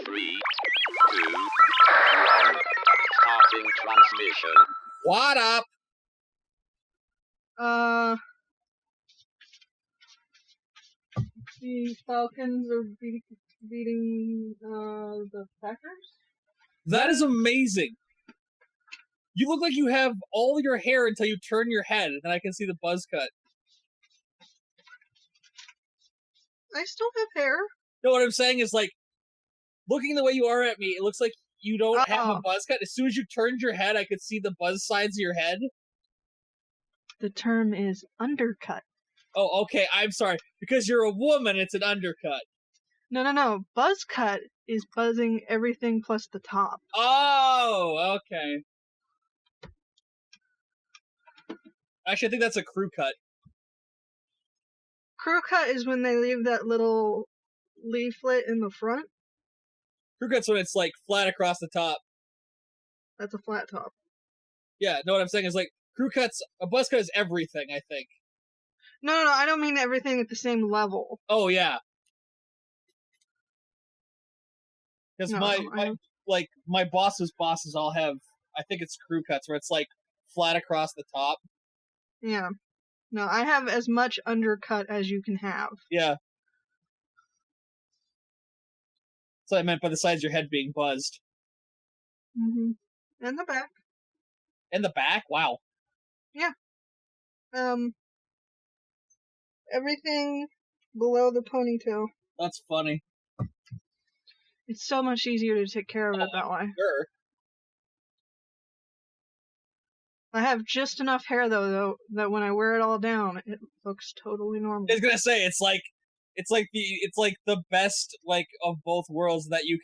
3, 2, 1. Starting transmission. What up? The Falcons are beating the Packers. That is amazing. You look like you have all your hair until you turn your head, and then I can see the buzz cut. I still have hair. No, what I'm saying is, like, looking the way you are at me, it looks like you don't have a buzz cut. As soon as you turned your head, I could see the buzz sides of your head. The term is undercut. Oh, okay, I'm sorry. Because you're a woman, it's an undercut. No. Buzz cut is buzzing everything plus the top. Oh, okay. Actually, I think that's a crew cut. Crew cut is when they leave that little leaflet in the front. Crew cut's when it's, like, flat across the top. That's a flat top. Yeah, no, what I'm saying is, like, crew cuts, a buzz cut is everything, I think. No, I don't mean everything at the same level. Oh, yeah. Because my boss's bosses all have, I think it's crew cuts, where it's, like, flat across the top. Yeah. No, I have as much undercut as you can have. Yeah. That's what I meant by the sides of your head being buzzed. Mm-hmm. And the back. In the back? Wow. Yeah. Everything below the ponytail. That's funny. It's so much easier to take care of it that way. Sure. I have just enough hair though that when I wear it all down, it looks totally normal. I was gonna say it's like the best, like, of both worlds, that you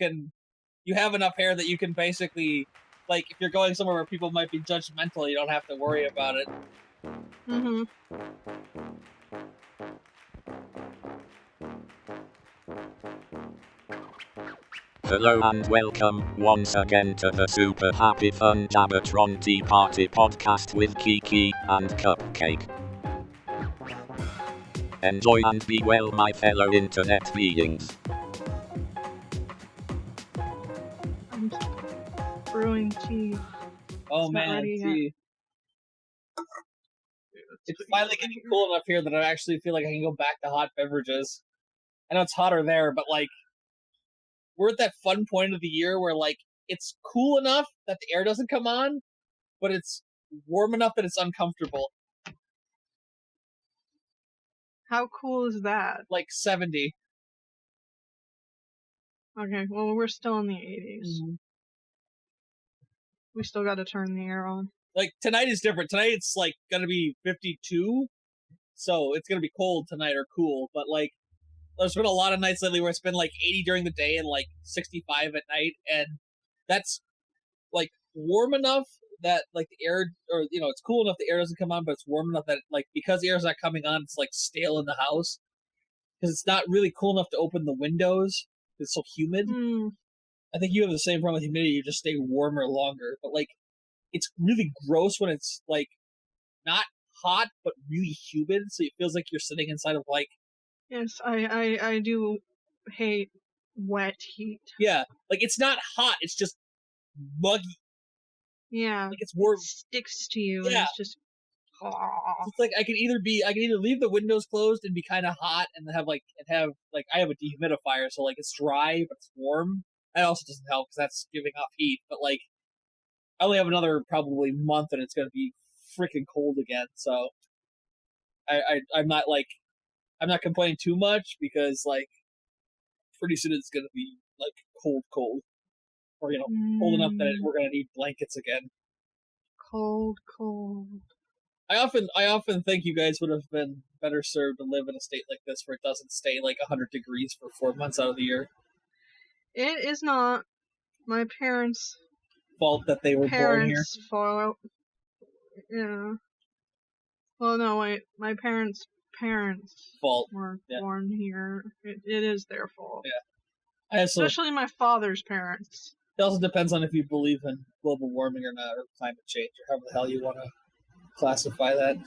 have enough hair that you can basically, like, if you're going somewhere where people might be judgmental, you don't have to worry about it. Mm-hmm. Hello and welcome once again to the super happy fun Jabbertron Tea Party podcast with Kiki and Cupcake. Enjoy and be well, my fellow internet beings. I'm brewing tea. Oh It's not man, ready tea. It's finally getting cool enough here that I actually feel like I can go back to hot beverages. I know it's hotter there, but, like, we're at that fun point of the year where, like, it's cool enough that the air doesn't come on, but it's warm enough that it's uncomfortable. How cool is that? Like 70. Okay, well, we're still in the 80s. Mm-hmm. We still got to turn the air on. Like, tonight is different. Tonight it's, like, gonna be 52, so it's gonna be cold tonight or cool, but, like, there's been a lot of nights lately where it's been, like, 80 during the day and, like, 65 at night, and that's, like, warm enough that, like, the air, or, you know, it's cool enough the air doesn't come on, but it's warm enough that, like, because the air's not coming on, it's, like, stale in the house, because it's not really cool enough to open the windows, it's so humid. I think you have the same problem with humidity, you just stay warmer longer, but, like, it's really gross when it's, like, not hot, but really humid, so it feels like you're sitting inside of, like... Yes, I do hate wet heat. Yeah, like, it's not hot, it's just muggy. Yeah. Like, it's warm. It sticks to you, Yeah. and it's just... It's like, I can either leave the windows closed and be kind of hot, and have I have a dehumidifier, so, like, it's dry, but it's warm. That also doesn't help, because that's giving off heat, but, like, I only have another probably month and it's going to be freaking cold again, so I'm not complaining too much, because, like, pretty soon it's going to be, like, cold, or, you know, cold enough that we're going to need blankets again. Cold. I often think you guys would have been better served to live in a state like this where it doesn't stay like 100 degrees for 4 months out of the year. It is not my parents' fault that they were born here. Fault. Yeah. Well, no, wait. My parents' fault were born here. It is their fault. Yeah. Especially my father's parents. It also depends on if you believe in global warming or not, or climate change, or however the hell you want to classify that.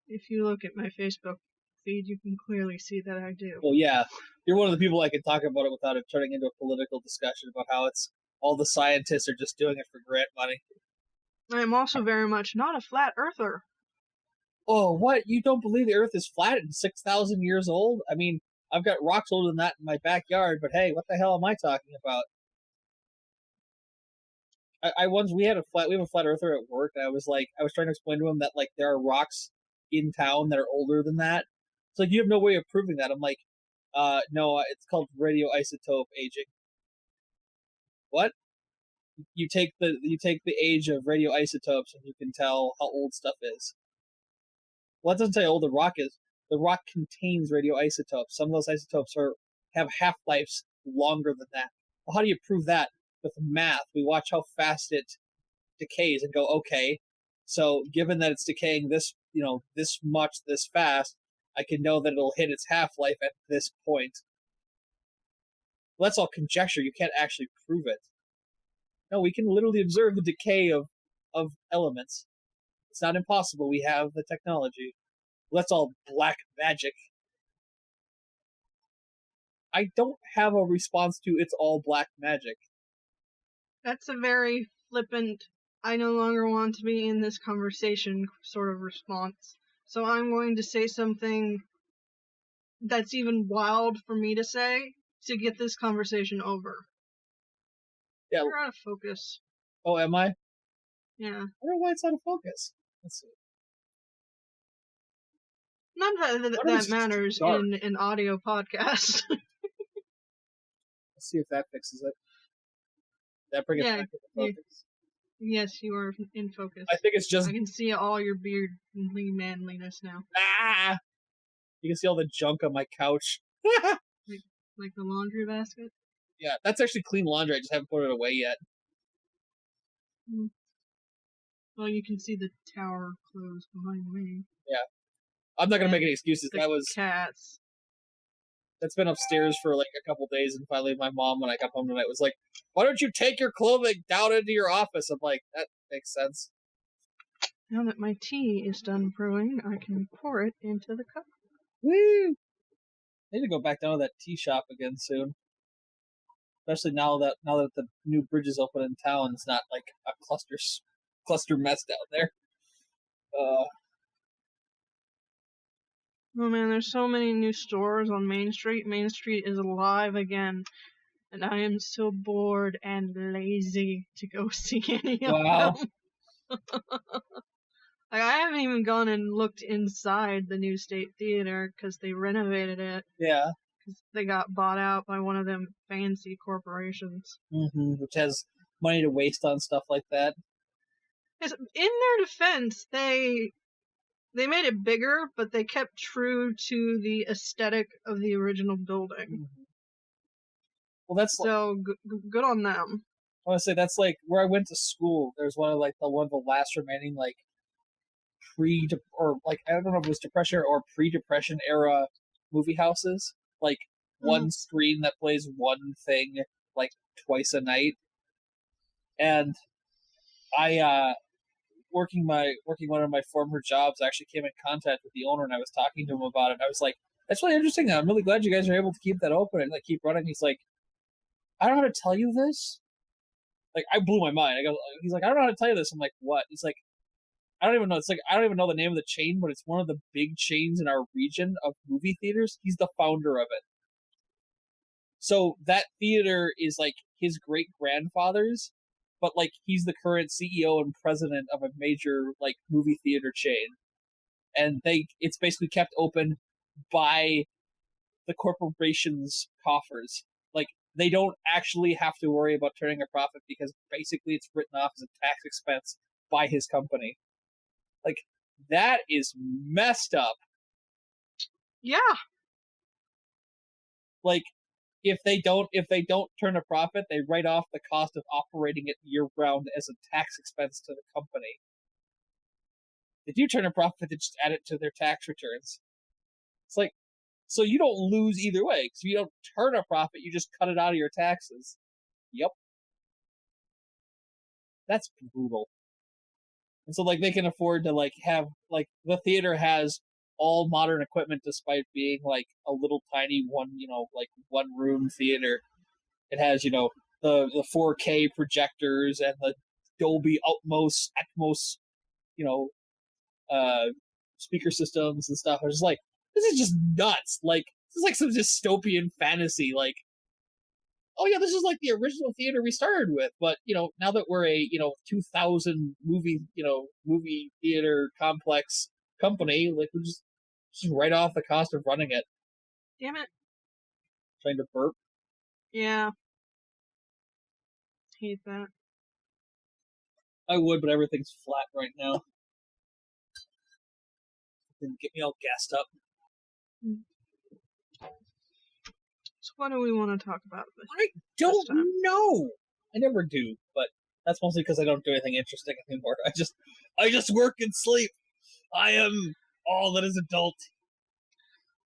If you look at my Facebook feed, you can clearly see that I do. Well, yeah, you're one of the people I can talk about it without it turning into a political discussion about how it's all the scientists are just doing it for grant money. I am also very much not a flat earther. Oh, what? You don't believe the Earth is flat and 6,000 years old? I mean, I've got rocks older than that in my backyard, but hey, what the hell am I talking about? We have a flat earther at work, and I was trying to explain to him that like there are rocks in town that are older than that. It's like you have no way of proving that. I'm like, no, it's called radioisotope aging. What? You take the age of radioisotopes and you can tell how old stuff is. Well, that doesn't tell you how old the rock is. The rock contains radioisotopes. Some of those isotopes have half-lives longer than that. Well, how do you prove that? With math. We watch how fast it decays and go, okay, so given that it's decaying this much this fast, I can know that it'll hit its half-life at this point. Well, that's all conjecture. You can't actually prove it. No, we can literally observe the decay of elements. It's not impossible. We have the technology. Well, that's all black magic. I don't have a response to it's all black magic. That's a very flippant, I no longer want to be in this conversation sort of response. So I'm going to say something that's even wild for me to say to get this conversation over. Yeah. You're out of focus. Oh, am I? Yeah. I don't know why it's out of focus. Let's see. None of that matters in an audio podcast. Let's see if that fixes it. That bring it back to the focus. Yes, you are in focus. I think it's just... I can see all your beardly manliness now. Ah! You can see all the junk on my couch. Like the laundry basket? Yeah, that's actually clean laundry. I just haven't put it away yet. Well, you can see the tower clothes behind me. Yeah. I'm not going to make any excuses. That was... cats. That's been upstairs for like a couple days, and finally my mom, when I got home tonight, was like, why don't you take your clothing down into your office? I'm like, that makes sense. Now that my tea is done brewing, I can pour it into the cup. Woo! I need to go back down to that tea shop again soon. Especially now that the new bridge is open in town, it's not like a cluster mess down there. Oh man, there's so many new stores on Main Street. Main Street is alive again. And I am so bored and lazy to go see any of them. Like, I haven't even gone and looked inside the new State Theater because they renovated it. Yeah. Because they got bought out by one of them fancy corporations. Which has money to waste on stuff like that. In their defense, they made it bigger, but they kept true to the aesthetic of the original building. Well, that's so good on them. I want to say that's like where I went to school. There's one of the last remaining like I don't know if it was Depression or pre-Depression era movie houses. Like one screen that plays one thing like twice a night. And I working one of my former jobs, I actually came in contact with the owner, and I was talking to him about it. I was like, that's really interesting. I'm really glad you guys are able to keep that open and like keep running. He's like, I don't know how to tell you this. Like, I blew my mind. He's like, I don't know how to tell you this. I'm like, what? He's like, I don't even know. It's like, I don't even know the name of the chain, but it's one of the big chains in our region of movie theaters. He's the founder of it. So that theater is like his great grandfather's, but like he's the current CEO and president of a major like movie theater chain. And it's basically kept open by the corporation's coffers. Like, they don't actually have to worry about turning a profit because basically it's written off as a tax expense by his company. Like, that is messed up. Yeah. Like, if they don't turn a profit, they write off the cost of operating it year round as a tax expense to the company. If you turn a profit, they just add it to their tax returns. It's like, so you don't lose either way. Because if you don't turn a profit, you just cut it out of your taxes. Yep. That's brutal. And so, like, they can afford to, like, have, like, the theater has all modern equipment, despite being like a little tiny one room theater. It has the 4K projectors and the Dolby Atmos speaker systems and stuff. I was just like, this is just nuts. Like, this is like some dystopian fantasy. Like, oh yeah, this is like the original theater we started with. But now that we're a 2,000 movie theater complex company, like we just write off the cost of running it. Damn it. Trying to burp. Yeah. Hate that. I would, but everything's flat right now. Didn't get me all gassed up. So what do we want to talk about? I don't know. I never do, but that's mostly because I don't do anything interesting anymore. I just work and sleep. I am all that is adult.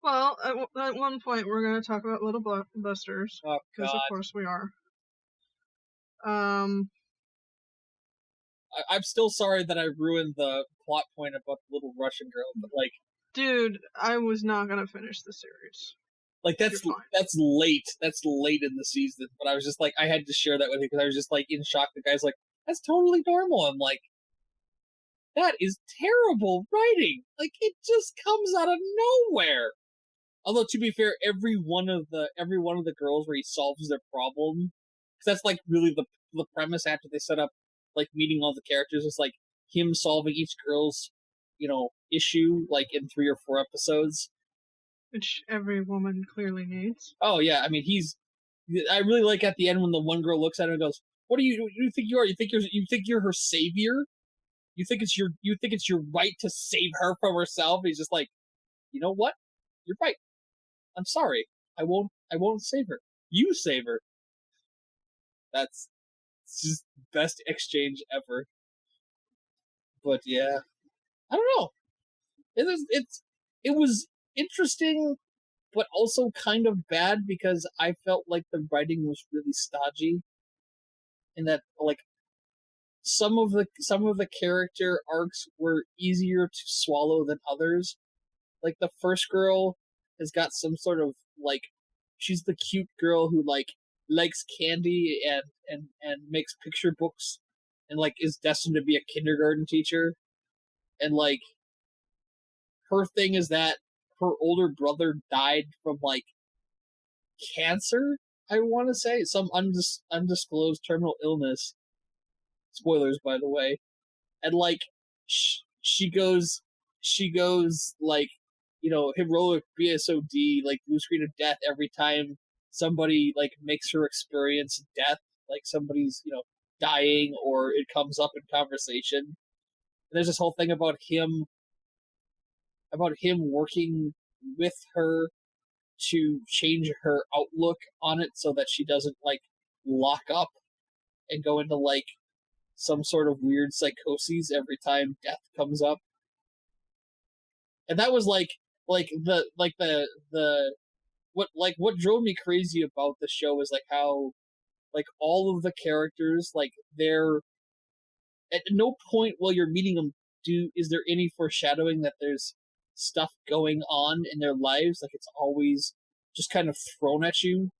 Well, at one point we're going to talk about Little Busters. Oh, because of course we are. I'm still sorry that I ruined the plot point about the little Russian girl, but like, dude, I was not gonna finish the series. Like that's late. That's late in the season, but I was just like, I had to share that with you because I was just like in shock. The guy's like, that's totally normal. I'm like, that is terrible writing. Like it just comes out of nowhere. Although to be fair, every one of the girls where he solves their problem, because that's like really the premise after they set up like meeting all the characters, is like him solving each girl's issue like in 3 or 4 episodes, which every woman clearly needs. Oh yeah, I mean I really like at the end when the one girl looks at him and goes, "What do you think you are? You think you're her savior? You think it's your right to save her from herself?" And he's just like, "You know what? You're right. I'm sorry. I won't save her. You save her." It's just the best exchange ever. But yeah, I don't know. It was interesting, but also kind of bad because I felt like the writing was really stodgy, and that like some of the character arcs were easier to swallow than others. Like the first girl has got some sort of like, she's the cute girl who like likes candy and makes picture books and like is destined to be a kindergarten teacher, and like her thing is that her older brother died from like cancer, I want to say, some undisclosed terminal illness. Spoilers, by the way. And like she goes like heroic BSOD, like blue screen of death every time somebody like makes her experience death, like somebody's dying or it comes up in conversation. And there's this whole thing about him working with her to change her outlook on it so that she doesn't like lock up and go into like some sort of weird psychoses every time death comes up. And that was what drove me crazy about the show is like how like all of the characters, like they're at no point while you're meeting them is there any foreshadowing that there's stuff going on in their lives. Like it's always just kind of thrown at you.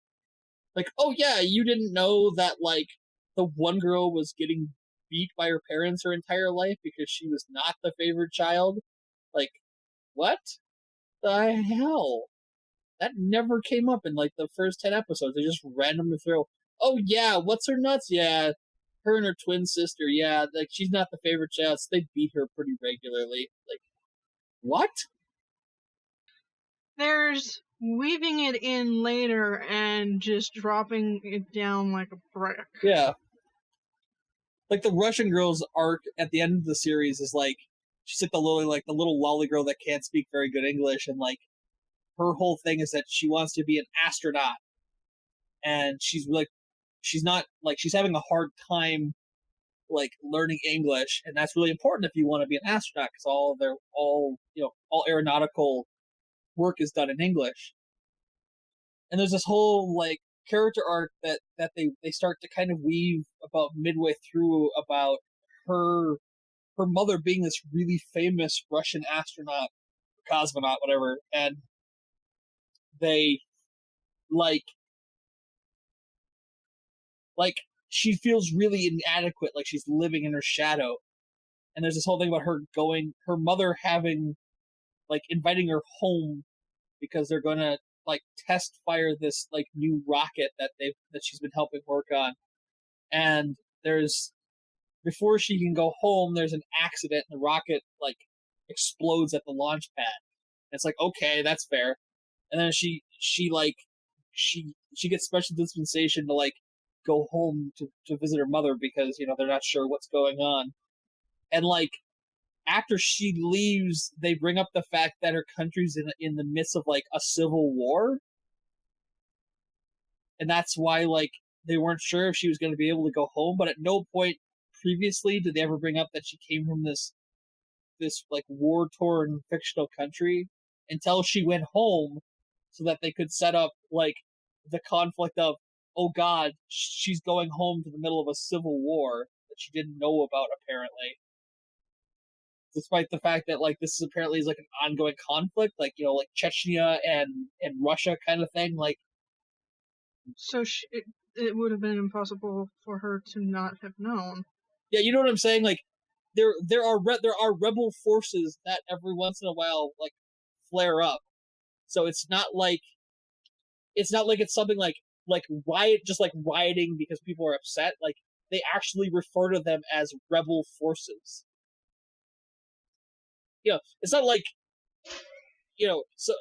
Like, oh yeah, you didn't know that like the one girl was getting beat by her parents her entire life because she was not the favorite child. Like, what the hell? That never came up in like the first 10 episodes. They just randomly throw, oh yeah, what's her nuts? Yeah, her and her twin sister. Yeah, like she's not the favorite child, so they beat her pretty regularly. Like, what? There's weaving it in later and just dropping it down like a brick. Yeah. Like the Russian girl's arc at the end of the series is like, she's like the little lolly girl that can't speak very good English, and like her whole thing is that she wants to be an astronaut, and she's having a hard time like learning English, and that's really important if you want to be an astronaut because all aeronautical work is done in English. And there's this whole like character arc that they start to kind of weave about midway through about her mother being this really famous Russian astronaut cosmonaut, whatever, and they like she feels really inadequate, like she's living in her shadow. And there's this whole thing about her mother having, like, inviting her home because they're gonna like test fire this like new rocket that she's been helping work on. And before she can go home, there's an accident and the rocket like explodes at the launch pad. And it's like, okay, that's fair. And then she gets special dispensation to like go home to visit her mother because, you know, they're not sure what's going on. And like after she leaves, they bring up the fact that her country's in the midst of like a civil war. And that's why like they weren't sure if she was going to be able to go home, but at no point previously did they ever bring up that she came from this like war-torn fictional country until she went home, so that they could set up like the conflict of, oh god, she's going home to the middle of a civil war that she didn't know about apparently. Despite the fact that like this is apparently like an ongoing conflict, like, you know, like Chechnya and Russia kind of thing, like. So it would have been impossible for her to not have known. Yeah, you know what I'm saying? Like, there are rebel forces that every once in a while like flare up. So it's not like it's something like rioting because people are upset. Like, they actually refer to them as rebel forces. You know, it's not like, you know, so,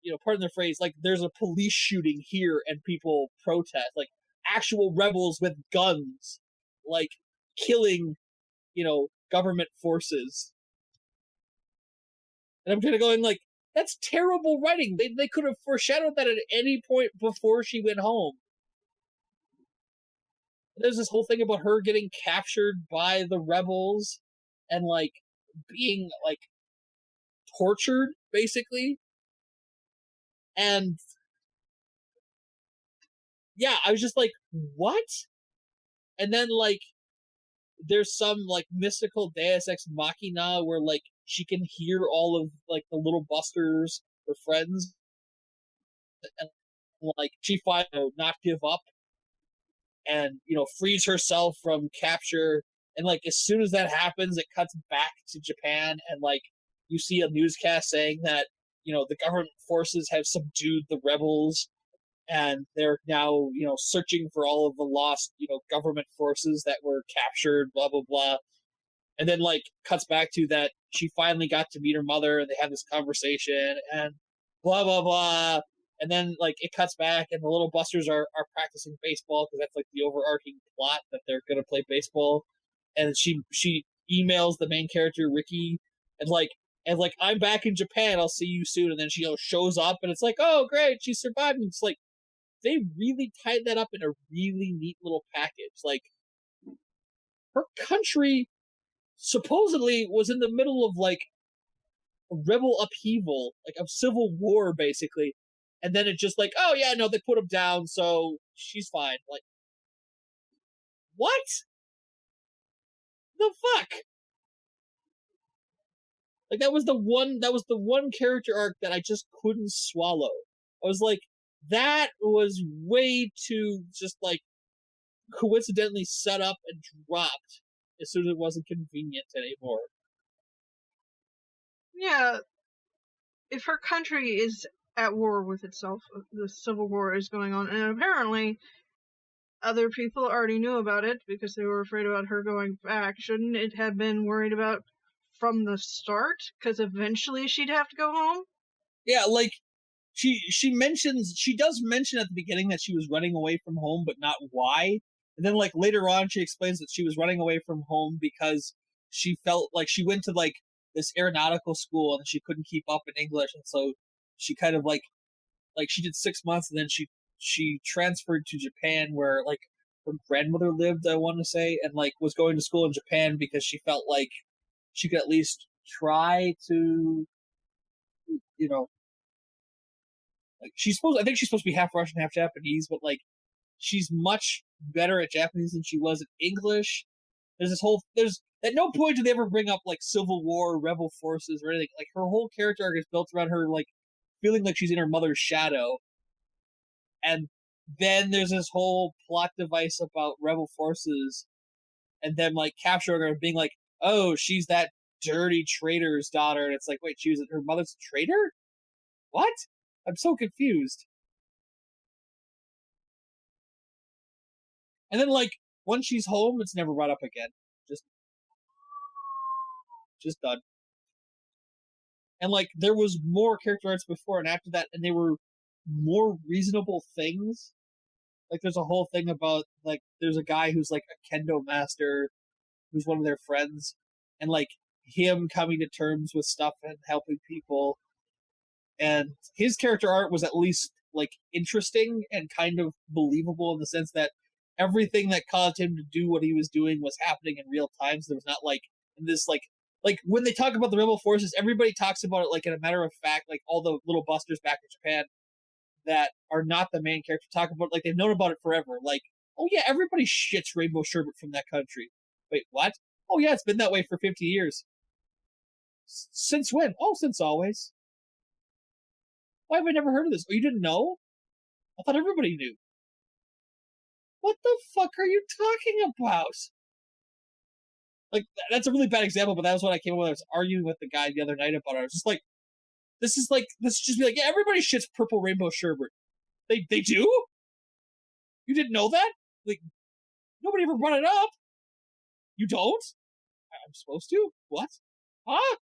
you know, pardon the phrase, like there's a police shooting here and people protest, like actual rebels with guns, like killing, you know, government forces. And I'm kind of going like, that's terrible writing. They could have foreshadowed that at any point before she went home. There's this whole thing about her getting captured by the rebels and like being like tortured basically. And yeah, I was just like, what? And then like there's some like mystical Deus Ex Machina where like she can hear all of like the little busters, her friends, and like she finds not give up and, you know, frees herself from capture. And like as soon as that happens, it cuts back to Japan, and like you see a newscast saying that, you know, the government forces have subdued the rebels and they're now, you know, searching for all of the lost, you know, government forces that were captured, blah blah blah. And then like cuts back to that she finally got to meet her mother and they have this conversation and blah blah blah. And then like it cuts back and the little busters are practicing baseball because that's like the overarching plot, that they're gonna play baseball. And she emails the main character Ricky and like I'm back in Japan, I'll see you soon. And then she, you know, shows up and it's like, oh great, she survived. And it's like they really tied that up in a really neat little package. Like her country supposedly was in the middle of like a rebel upheaval, like a civil war basically. And then it just like, oh yeah, no, they put him down, so she's fine. Like, what? The fuck? Like that was the one character arc that I just couldn't swallow. I was like, that was way too just like coincidentally set up and dropped as soon as it wasn't convenient anymore. Yeah, if her country is at war with itself, the civil war is going on, and apparently other people already knew about it because they were afraid about her going back. Shouldn't it have been worried about from the start? Because eventually she'd have to go home? Yeah, like she does mention at the beginning that she was running away from home, but not why. And then like later on she explains that she was running away from home because she felt like she went to like this aeronautical school and she couldn't keep up in English, and so she kind of like she did 6 months and then she transferred to Japan where like her grandmother lived, I want to say, and like was going to school in Japan because she felt like she could at least try to, you know, like I think she's supposed to be half Russian, half Japanese, but like she's much better at Japanese than she was at English. There's at no point do they ever bring up like Civil War, Rebel Forces, or anything. Like her whole character arc is built around her like feeling like she's in her mother's shadow, and then there's this whole plot device about Rebel Forces, and then like capturing her and being like, oh, she's that dirty traitor's daughter, and it's like, wait, her mother's a traitor? What? I'm so confused. And then like once she's home, it's never brought up again. Just done. And like there was more character arcs before and after that, and they were more reasonable things. Like there's a whole thing about like there's a guy who's like a kendo master who's one of their friends, and like him coming to terms with stuff and helping people. And his character art was at least like interesting and kind of believable in the sense that everything that caused him to do what he was doing was happening in real time. So there was not like in this like when they talk about the rebel forces, everybody talks about it like in a matter of fact, like all the little busters back in Japan that are not the main character talk about it like they've known about it forever. Like, oh yeah, everybody shits rainbow sherbet from that country. Wait, what? Oh yeah, it's been that way for 50 years. Since when? Oh, since always. Why have I never heard of this? Oh, you didn't know? I thought everybody knew. What the fuck are you talking about? Like, that's a really bad example, but that was what I came up with. I was arguing with the guy the other night about it. I was just like, let's just be like, yeah, everybody shits purple rainbow sherbet. They do? You didn't know that? Like, nobody ever brought it up. You don't? I'm supposed to? What? Huh?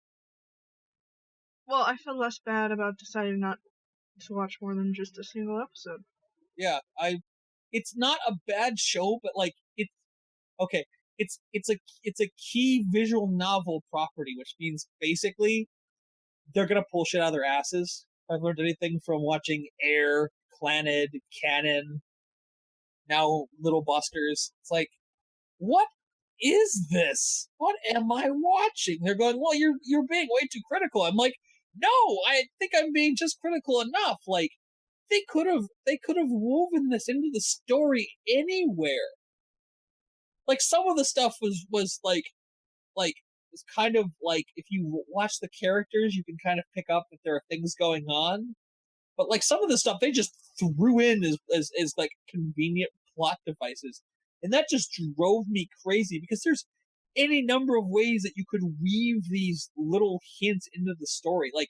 Well, I feel less bad about deciding not to watch more than just a single episode. Yeah, it's not a bad show, but like it's a key visual novel property, which means basically they're gonna pull shit out of their asses. I've learned anything from watching Air, Clannad, Canon, now Little Busters. It's like, what is this? What am I watching? They're going, well, you're being way too critical. I'm like, no, I think I'm being just critical enough. Like, they could have woven this into the story anywhere. Like some of the stuff was like it's kind of like if you watch the characters, you can kind of pick up that there are things going on. But like some of the stuff they just threw in as like convenient plot devices, and that just drove me crazy because there's any number of ways that you could weave these little hints into the story. Like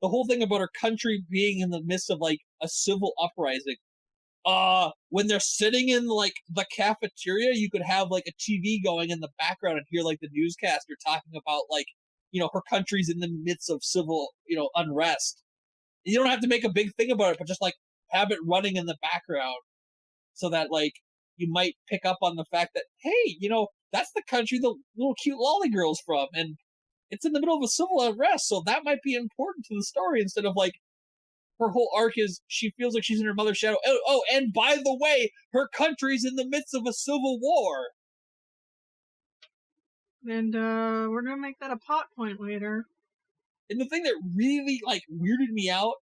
the whole thing about our country being in the midst of like a civil uprising. When they're sitting in like the cafeteria, you could have like a TV going in the background and hear like the newscaster talking about like, her country's in the midst of civil, unrest. You don't have to make a big thing about it, but just like have it running in the background so that like you might pick up on the fact that, hey, that's the country the little cute lolly girl's from, and it's in the middle of a civil unrest, so that might be important to the story instead of like her whole arc is she feels like she's in her mother's shadow. Oh, and by the way, her country's in the midst of a civil war. And we're gonna make that a plot point later. And the thing that really like weirded me out,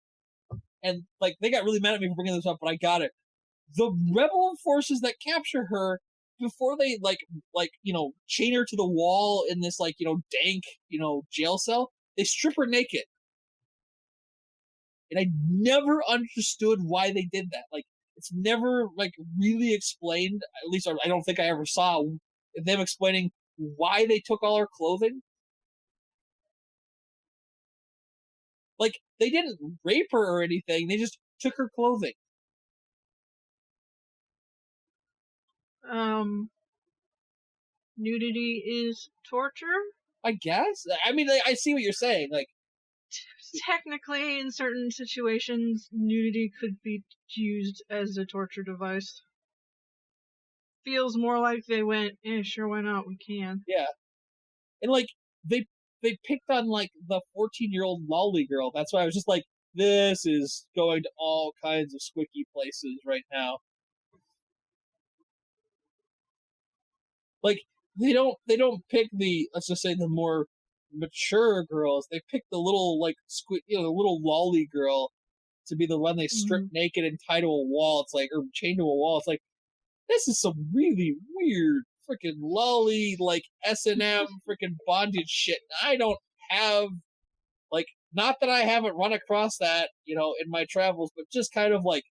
and like they got really mad at me for bringing this up, but I got it. The rebel forces that capture her before they like chain her to the wall in this like dank jail cell, they strip her naked. And I never understood why they did that. Like, it's never, like, really explained. At least I don't think I ever saw them explaining why they took all her clothing. Like, they didn't rape her or anything. They just took her clothing. Nudity is torture? I guess. I mean, I see what you're saying. Like, technically, in certain situations, nudity could be used as a torture device. Feels more like they went, sure, why not? We can. Yeah. And, like, they picked on, like, the 14-year-old lolly girl. That's why I was just like, this is going to all kinds of squicky places right now. Like, they don't pick let's just say the more mature girls. They pick the little like the little lolly girl to be the one they strip naked and tie to a wall. It's like, or chain to a wall. It's like, this is some really weird freaking lolly, like S&M freaking bondage shit. I don't have, like, not that I haven't run across that, you know, in my travels, but just kind of like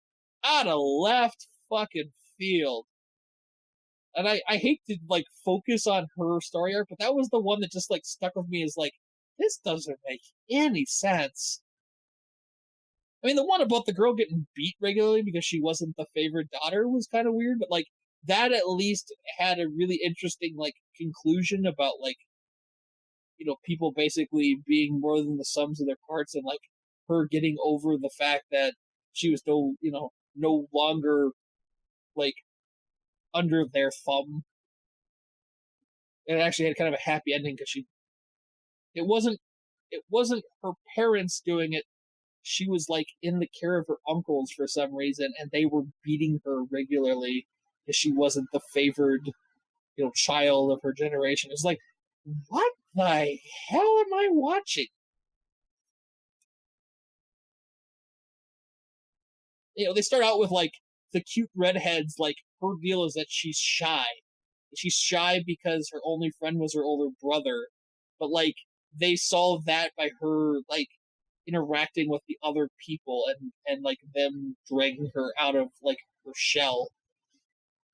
out of left fucking field. And I hate to, like, focus on her story arc, but that was the one that just, like, stuck with me as, like, this doesn't make any sense. I mean, the one about the girl getting beat regularly because she wasn't the favorite daughter was kind of weird, but, like, that at least had a really interesting, like, conclusion about, like, you know, people basically being more than the sums of their parts, and, like, her getting over the fact that she was no longer, like, under their thumb. And it actually had kind of a happy ending because it wasn't her parents doing it. She was, like, in the care of her uncles for some reason, and they were beating her regularly because she wasn't the favored, you know, child of her generation. It's like, what the hell am I watching? You know, they start out with, like, the cute redheads, like, her deal is that she's shy. She's shy because her only friend was her older brother. But, like, they solve that by her, like, interacting with the other people and like, them dragging her out of, like, her shell.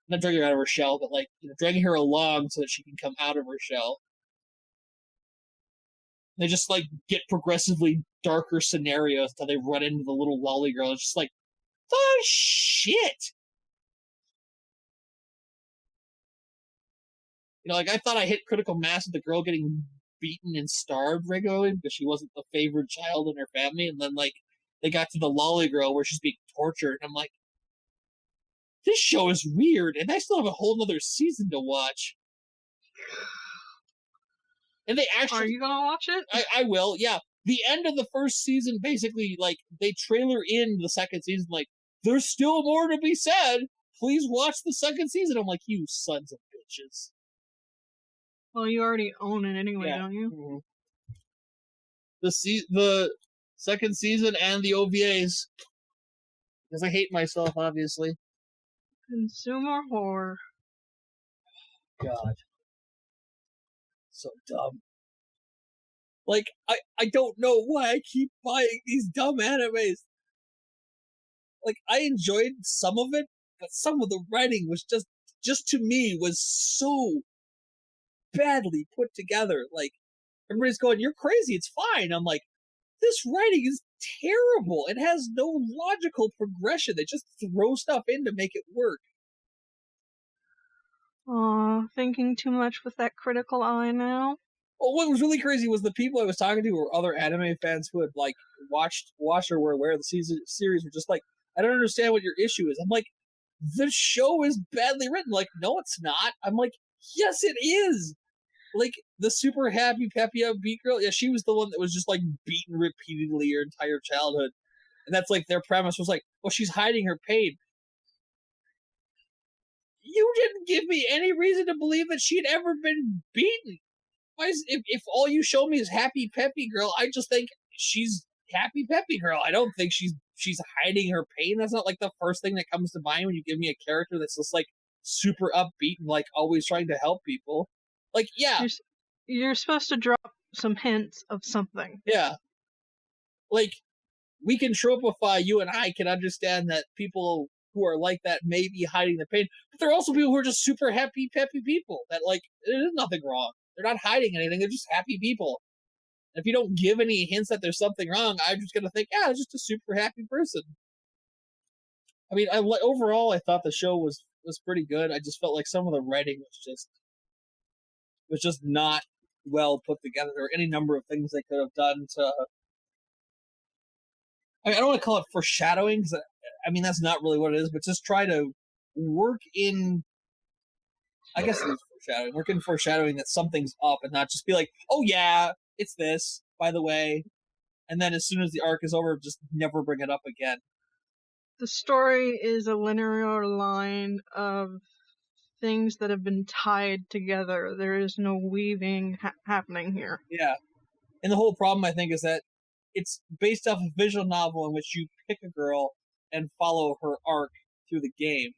Not dragging her out of her shell, but, like, you know, dragging her along so that she can come out of her shell. They just, like, get progressively darker scenarios until they run into the little lolly girl. It's just like, the shit! You know, like, I thought I hit critical mass with the girl getting beaten and starved regularly because she wasn't the favored child in her family, and then, like, they got to the lolly girl where she's being tortured, and I'm like, this show is weird, and I still have a whole nother season to watch. And they actually... Are you gonna watch it? I will, yeah. The end of the first season, basically, like, they trailer in the second season, like, there's still more to be said. Please watch the second season. I'm like, you sons of bitches. Well, you already own it anyway, Yeah. don't you? Mm-hmm. The second season and the OVAs. Because I hate myself, obviously. Consumer horror. God. So dumb. Like, I don't know why I keep buying these dumb animes. Like, I enjoyed some of it, but some of the writing was just to me, was so badly put together. Like, everybody's going, you're crazy, it's fine. I'm like, this writing is terrible. It has no logical progression. They just throw stuff in to make it work. Aw, thinking too much with that critical eye now? Well, what was really crazy was the people I was talking to were other anime fans who had, like, watched or were aware of the series were just like, I don't understand what your issue is. I'm like, the show is badly written. Like, no, it's not. I'm like, yes, it is. Like, the super happy, peppy upbeat girl, yeah, she was the one that was just, like, beaten repeatedly her entire childhood. And that's, like, their premise was like, well, she's hiding her pain. You didn't give me any reason to believe that she'd ever been beaten. If all you show me is happy, peppy girl, I just think she's happy, peppy girl. I don't think she's hiding her pain. That's not, like, the first thing that comes to mind when you give me a character that's just, like, super upbeat and, like, always trying to help people. Like, yeah. You're supposed to drop some hints of something. Yeah. Like, we can tropify, you and I can understand that people who are like that may be hiding the pain, but there are also people who are just super happy, peppy people that, like, there's nothing wrong. They're not hiding anything. They're just happy people. And if you don't give any hints that there's something wrong, I'm just going to think, yeah, it's just a super happy person. I mean, overall, I thought the show was pretty good. I just felt like some of the writing was just not well put together. There were any number of things they could have done to... I mean, I don't want to call it foreshadowing, because, I mean, that's not really what it is, but just try to work in... I guess it is foreshadowing. Work in foreshadowing that something's up, and not just be like, oh yeah, it's this, by the way. And then as soon as the arc is over, just never bring it up again. The story is a linear line of things that have been tied together. There is no weaving happening here. Yeah. And the whole problem, I think, is that it's based off a visual novel in which you pick a girl and follow her arc through the game.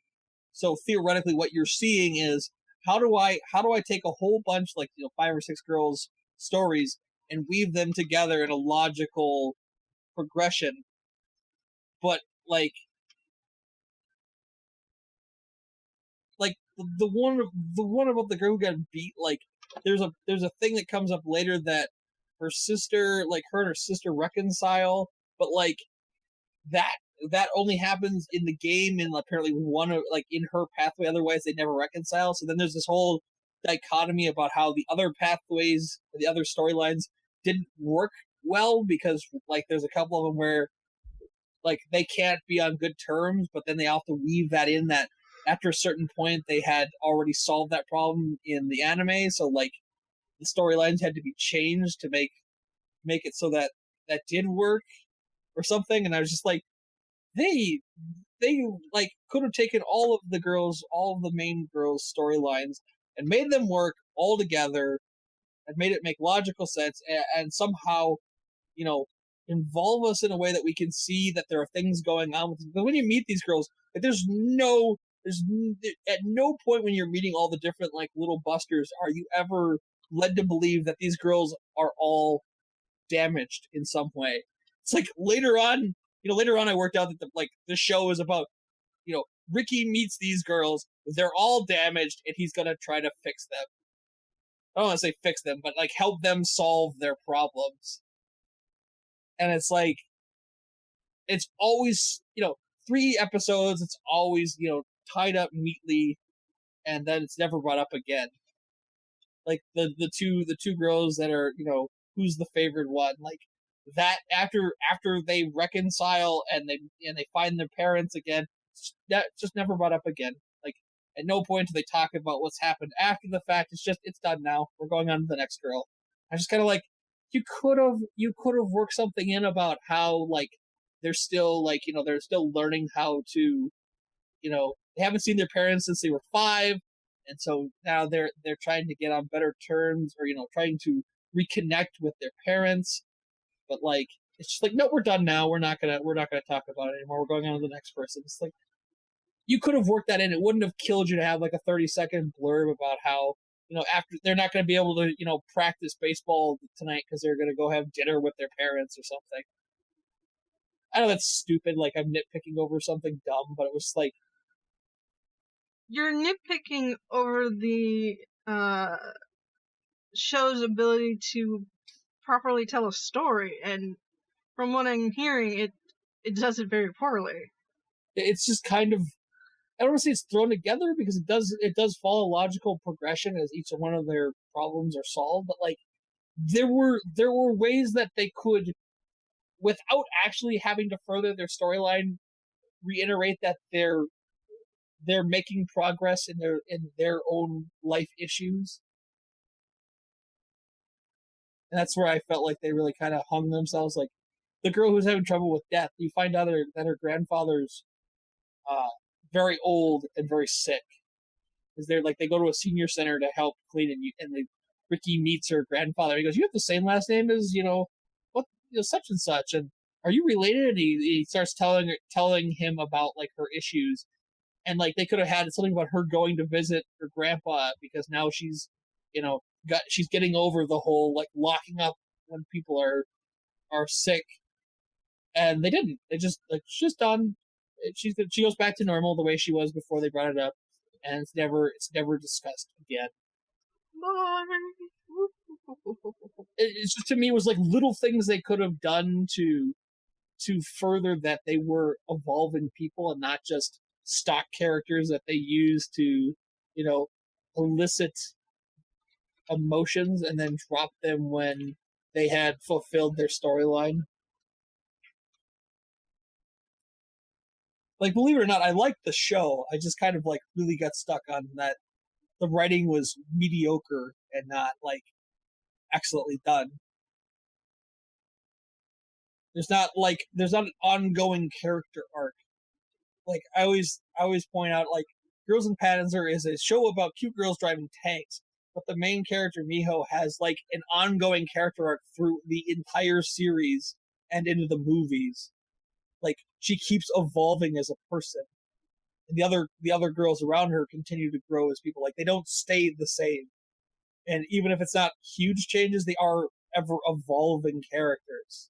So theoretically, what you're seeing is how do I take a whole bunch, like, 5 or 6 girls' stories and weave them together in a logical progression, but like the one about the girl who got beat, like there's a thing that comes up later that her sister, like her and her sister reconcile, but like that only happens in the game and apparently one of, like, in her pathway, otherwise they never reconcile. So then there's this whole dichotomy about how the other pathways, the other storylines didn't work well because, like, there's a couple of them where, like, they can't be on good terms, but then they have to weave that in that after a certain point they had already solved that problem in the anime, so like the storylines had to be changed to make it so that did work or something. And I was just like, they like could have taken all of the main girls' storylines and made them work all together and made it make logical sense and somehow, involve us in a way that we can see that there are things going on with them. But when you meet these girls, like, there's at no point when you're meeting all the different, like, little busters are you ever led to believe that these girls are all damaged in some way. It's like later on I worked out that the show is about, Ricky meets these girls, they're all damaged, and he's gonna try to fix them. I don't want to say fix them, but like help them solve their problems. And it's like, it's always, 3 episodes, it's always, tied up neatly, and then it's never brought up again. Like the two girls that are, who's the favored one, like that after they reconcile and they find their parents again, that just never brought up again. Like at no point do they talk about what's happened after the fact. It's done now. We're going on to the next girl. I just kind of like, you could have worked something in about how, like, they're still, like, they're still learning how to, they haven't seen their parents since they were 5, and so now they're trying to get on better terms, or trying to reconnect with their parents. But like, it's just like, no, we're done now. We're not gonna talk about it anymore. We're going on to the next person. It's like, you could have worked that in. It wouldn't have killed you to have like a 30-second blurb about how, after they're not going to be able to, practice baseball tonight because they're going to go have dinner with their parents or something. I know that's stupid, like I'm nitpicking over something dumb, but it was like, you're nitpicking over the show's ability to properly tell a story, and from what I'm hearing, it does it very poorly. It's just kind of, I don't want to say it's thrown together because it does follow logical progression as each one of their problems are solved, but like there were ways that they could, without actually having to further their storyline, reiterate that they're making progress in their own life issues. And that's where I felt like they really kind of hung themselves. Like the girl who's having trouble with death, you find out that her grandfather's very old and very sick. Because they go to a senior center to help clean, and Ricky meets her grandfather. He goes, "You have the same last name as such and such, and are you related?" And he starts telling him about like her issues, and like they could have had something about her going to visit her grandpa because now she's she's getting over the whole like locking up when people are sick, and they didn't. They just like, she's done. She goes back to normal the way she was before they brought it up, and it's never discussed again. It's just, to me, it was like little things they could have done to further that they were evolving people and not just stock characters that they use to elicit emotions and then drop them when they had fulfilled their storyline. Like, believe it or not, I liked the show. I just kind of like really got stuck on that the writing was mediocre and not like excellently done. There's not an ongoing character arc. Like I always point out, like Girls in Panzer is a show about cute girls driving tanks, but the main character Miho has like an ongoing character arc through the entire series and into the movies. Like she keeps evolving as a person. and the other girls around her continue to grow as people. Like, they don't stay the same. And even if it's not huge changes, they are ever evolving characters.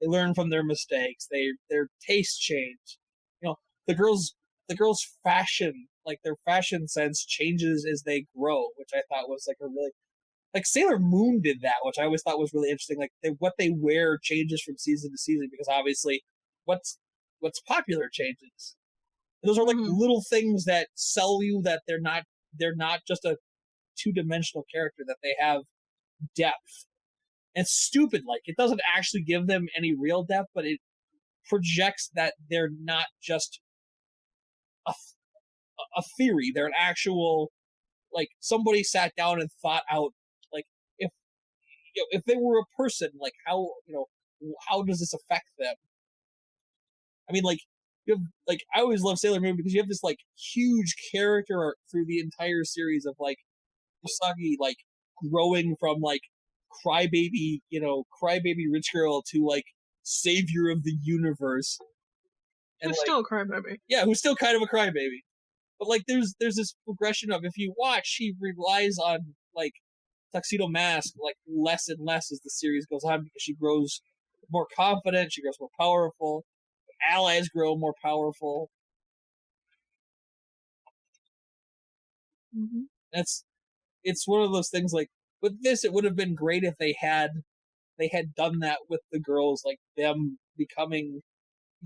They learn from their mistakes. Their tastes change. You know, the girls fashion, like their fashion sense changes as they grow, which I thought was like a really, like, Sailor Moon did that, which I always thought was really interesting. Like, what they wear changes from season to season because obviously what's popular changes. And those are like little things that sell you that they're not just a two-dimensional character, that they have depth. And it's stupid, like, it doesn't actually give them any real depth, but it projects that they're not just a theory. They're an actual, like, somebody sat down and thought out, like, if they were a person, like, how does this affect them? I mean, like, you have, like, I always love Sailor Moon because you have this, like, huge character arc through the entire series of, like, Usagi, like, growing from, like, crybaby rich girl to, like, savior of the universe. And who's still a crybaby. Yeah, who's still kind of a crybaby. But, like, there's this progression of, if you watch, she relies on, like, Tuxedo Mask, like, less and less as the series goes on because she grows more confident, she grows more powerful, allies grow more powerful. It's one of those things, like, with this, it would have been great if they had done that with the girls, like, them becoming,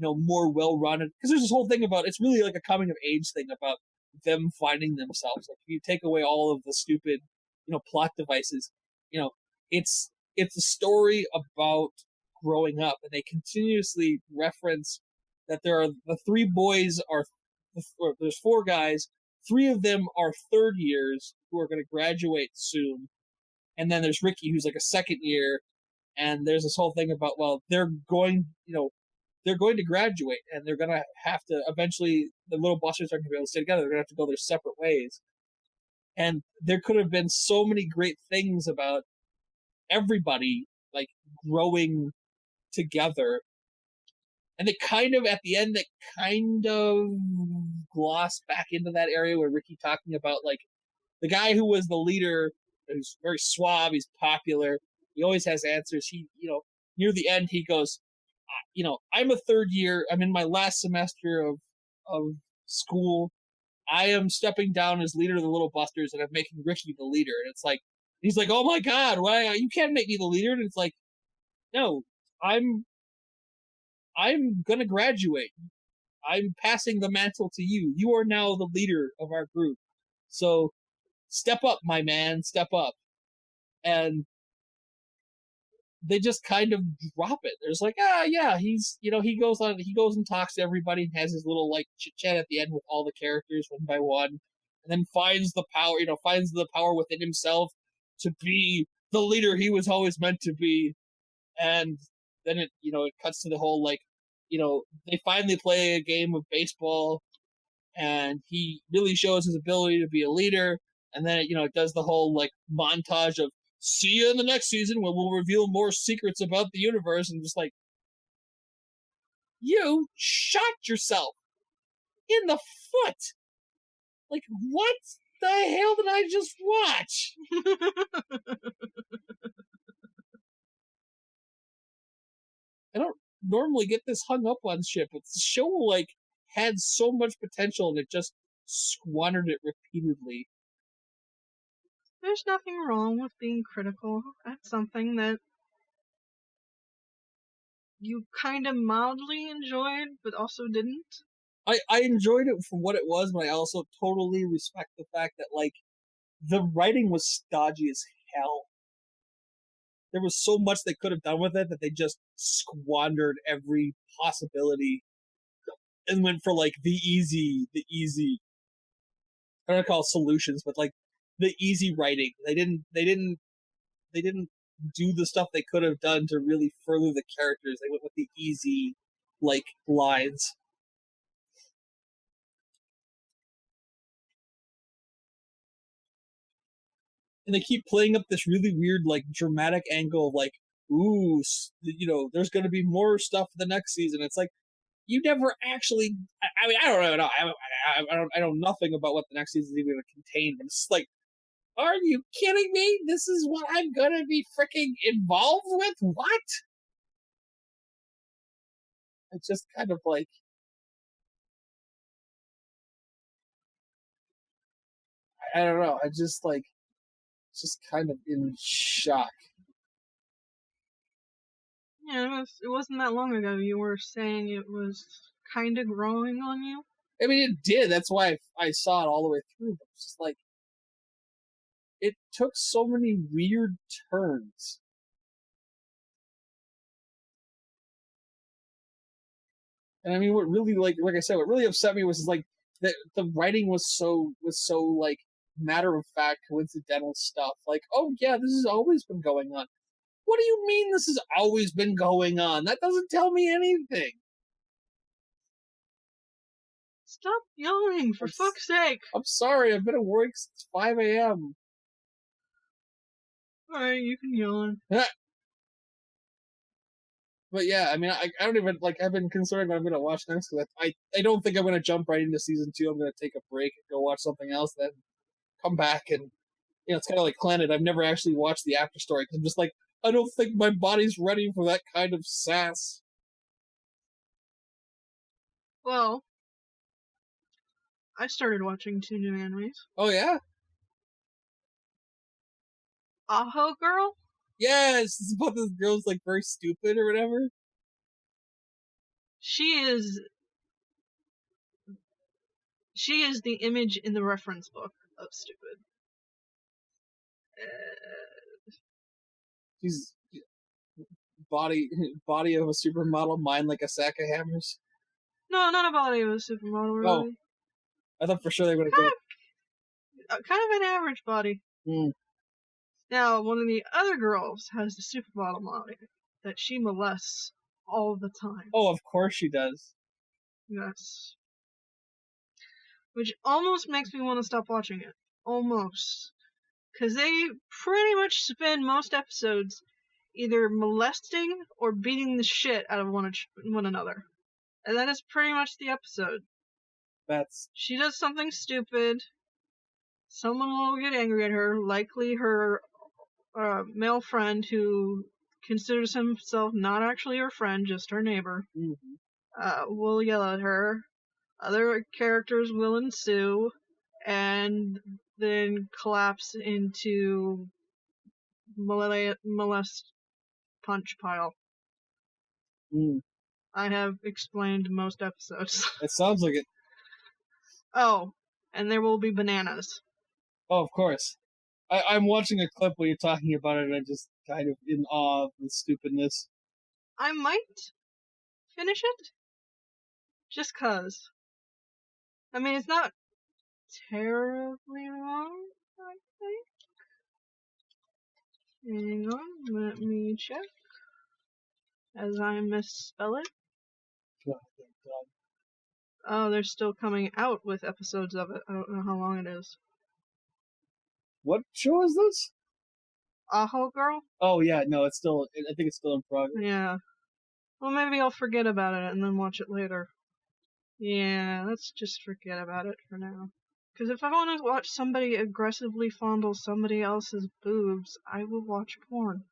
more well-rounded. Because there's this whole thing about, it's really like a coming-of-age thing about them finding themselves. Like, if you take away all of the stupid, plot devices, it's a story about growing up, and they continuously reference that there are the three boys there's four guys. Three of them are third years who are going to graduate soon. And then there's Ricky, who's like a second year. And there's this whole thing about, well, they're going to graduate, and they're going to have to, eventually, the little busters aren't going to be able to stay together. They're going to have to go their separate ways. And there could have been so many great things about everybody, like, growing together. And they kind of, at the end, they kind of gloss back into that area where Ricky talking about, like, the guy who was the leader, who's very suave, he's popular, he always has answers. He, near the end, he goes, I'm a third year, I'm in my last semester of school, I am stepping down as leader of the Little Busters, and I'm making Ricky the leader. And it's like, he's like, oh my god, why, you can't make me the leader. And it's like, no, I'm gonna graduate. I'm passing the mantle to you. You are now the leader of our group. So step up, my man, step up. And they just kind of drop it. There's like, yeah, he's, he goes and talks to everybody and has his little, like, chit chat at the end with all the characters one by one, and then finds the power within himself to be the leader he was always meant to be. And then it cuts to the whole, like, they finally play a game of baseball, and he really shows his ability to be a leader. And then it does the whole, like, montage of, see you in the next season when we'll reveal more secrets about the universe. And just like, you shot yourself in the foot. Like, what the hell did I just watch? I don't normally get this hung up on shit, but the show, like, had so much potential and it just squandered it repeatedly. There's nothing wrong with being critical at something that you kind of mildly enjoyed, but also didn't. I enjoyed it for what it was, but I also totally respect the fact that, like, the writing was stodgy as hell. There was so much they could have done with it that they just squandered every possibility and went for, like, the easy, I don't call it solutions, but, like, the easy writing. They didn't do the stuff they could have done to really further the characters. They went with the easy, like, lines. And they keep playing up this really weird, like, dramatic angle of, like, ooh, there's going to be more stuff the next season. It's like, you never actually. I mean, I don't know. I know nothing about what the next season is even going to contain, but it's like, are you kidding me? This is what I'm going to be freaking involved with? What? It's just kind of like. I don't know. I just like. Just kind of in shock. Yeah, it wasn't that long ago you were saying it was kind of growing on you. I mean, it did. That's why I saw it all the way through. But it's just like, it took so many weird turns. And I mean, what really, like I said, what really upset me was like that the writing was so like matter of fact, coincidental stuff. Like, oh yeah, this has always been going on. What do you mean this has always been going on? That doesn't tell me anything. Stop yawning, for fuck's sake! I'm sorry, I've been awake since 5 a.m. Alright, you can yawn. But yeah, I mean, I don't even, like, I've been considering what I'm going to watch next, because I don't think I'm going to jump right into season 2. I'm going to take a break and go watch something else, then come back and, you know, it's kind of like Planet. I've never actually watched the after story, because I'm just like, I don't think my body's ready for that kind of sass. Well, I started watching 2 new animes. Oh, yeah? Aho Girl? Yes! It's about this girl's, like, very stupid or whatever. She is the image in the reference book of stupid. She's body of a supermodel, mind like a sack of hammers. No, not a body of a supermodel, really. Oh. I thought for sure they were going to go... Kind of an average body. Hmm. Now, one of the other girls has the supermodel body that she molests all the time. Oh, of course she does. Yes. Which almost makes me want to stop watching it. Almost. Because they pretty much spend most episodes either molesting or beating the shit out of one another. And that is pretty much the episode. She does something stupid. Someone will get angry at her, likely her male friend who considers himself not actually her friend, just her neighbor. Mm-hmm. Will yell at her. Other characters will ensue, and then collapse into molest punch pile. Mm. I have explained most episodes. It sounds like it. Oh, and there will be bananas. Oh, of course. I'm watching a clip when you're talking about it, and I'm just kind of in awe of the stupidness. I might finish it. Just 'cause. I mean, it's not terribly long, I think. Hang on, let me check. As I misspell it. Oh, they're still coming out with episodes of it. I don't know how long it is. What show is this? Aho Girl? Oh, yeah, no, it's still, I think it's still in progress. Yeah. Well, maybe I'll forget about it and then watch it later. Yeah, let's just forget about it for now. Because if I want to watch somebody aggressively fondle somebody else's boobs, I will watch porn.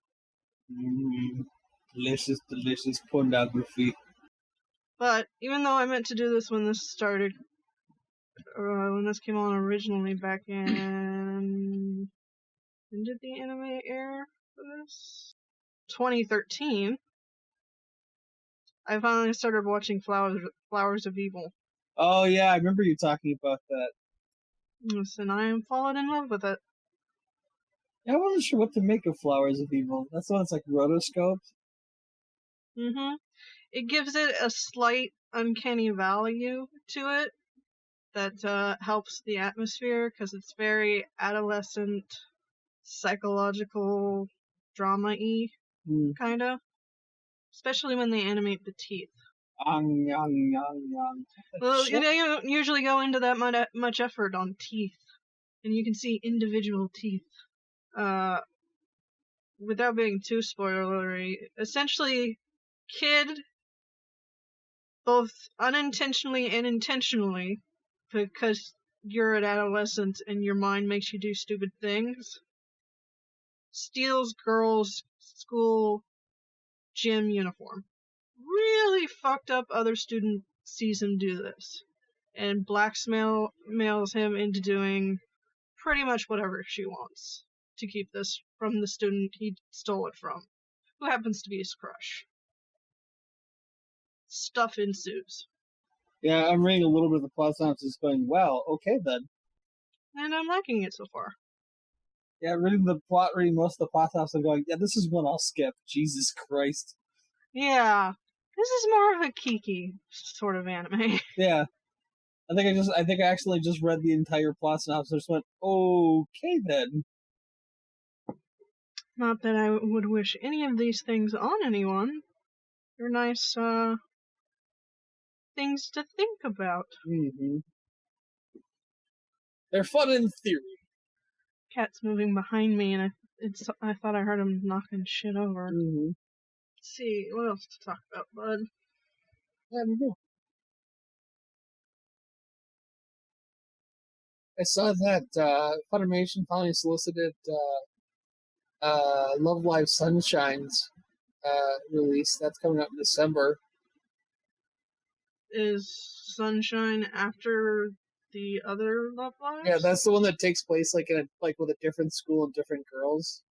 Delicious, delicious pornography. But even though I meant to do this when this started, when this came on originally back in... When did the anime air for this? 2013. I finally started watching Flowers of Evil. Oh, yeah, I remember you talking about that. Yes, and I am fallen in love with it. Yeah, I wasn't sure what to make of Flowers of Evil. That's the one that's like rotoscoped. Mm-hmm. It gives it a slight uncanny value to it that helps the atmosphere, because it's very adolescent, psychological, drama-y, kind of. Especially when they animate the teeth. Well, they don't usually go into that much effort on teeth. And you can see individual teeth. Without being too spoilery, essentially, kid both unintentionally and intentionally, because you're an adolescent and your mind makes you do stupid things, steals girls' school gym uniform. Really fucked up other student sees him do this, and blackmails him into doing pretty much whatever she wants to keep this from the student he stole it from, who happens to be his crush. Stuff ensues. Yeah, I'm reading a little bit of the plot synopsis going, wow, okay then. And I'm liking it so far. Yeah, reading most of the plot synopsis, I'm going, yeah, this is one I'll skip. Jesus Christ. Yeah. This is more of a Kiki sort of anime. Yeah. I think I actually just read the entire plot synopsis and just went, okay then. Not that I would wish any of these things on anyone. They're nice, things to think about. Mm-hmm. They're fun in theory. Cat's moving behind me, and I thought I heard him knocking shit over. Mm-hmm. Let's see, what else to talk about, bud? I don't know. I saw that Funimation finally solicited Love Live Sunshine's release. That's coming up in December. Is Sunshine after the other Love Lives? Yeah, that's the one that takes place with a different school and different girls.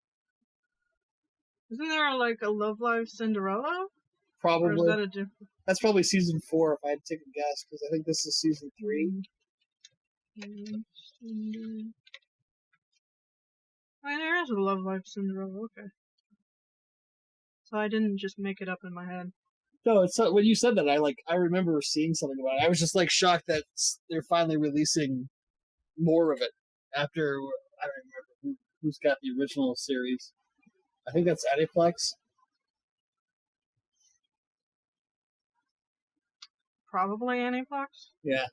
Isn't there like a Love Live Cinderella? Probably. Or is that a different? That's probably season 4 if I had to take a guess, because I think this is season 3. Oh, there is a Love Live Cinderella, okay. So I didn't just make it up in my head. No, it's when you said that, I remember seeing something about it. I was just shocked that they're finally releasing more of it after I don't remember who's got the original series. I think that's Aniplex. Probably Aniplex? Yeah.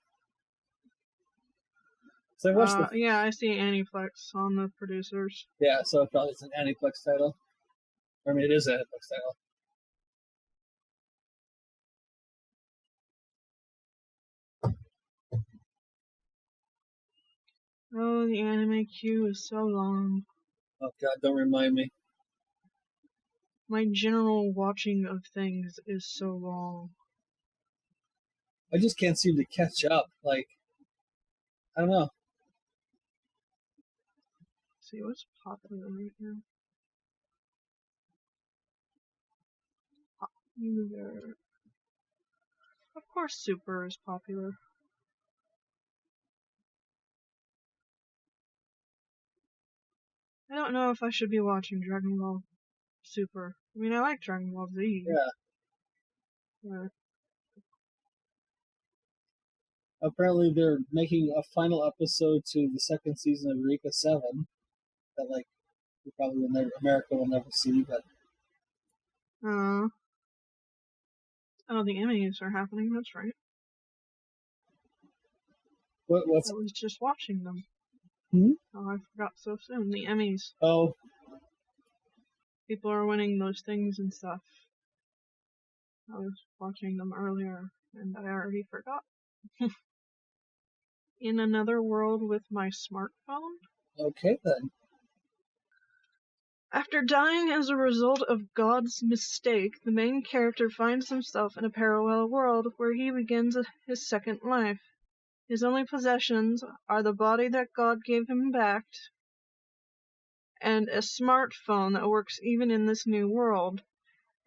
So I watched yeah, I see Aniplex on the producers. Yeah, so probably it's an Aniplex title. I mean, it is an Aniplex title. Oh, the anime queue is so long. Oh god, don't remind me. My general watching of things is so long. I just can't seem to catch up. I don't know. Let's see what's popular right now. Popular. Of course, Super is popular. I don't know if I should be watching Dragon Ball Super. I mean, I like Dragon Ball Z. Yeah. But Apparently, they're making a final episode to the second season of Eureka 7 that, we probably America will never see, but. oh, the Emmys are happening, that's right. What's. I was just watching them. Oh, I forgot so soon. The Emmys. Oh. People are winning those things and stuff. I was watching them earlier, and I already forgot. In another world with my smartphone? Okay, then. After dying as a result of God's mistake, the main character finds himself in a parallel world where he begins his second life. His only possessions are the body that God gave him back and a smartphone that works even in this new world.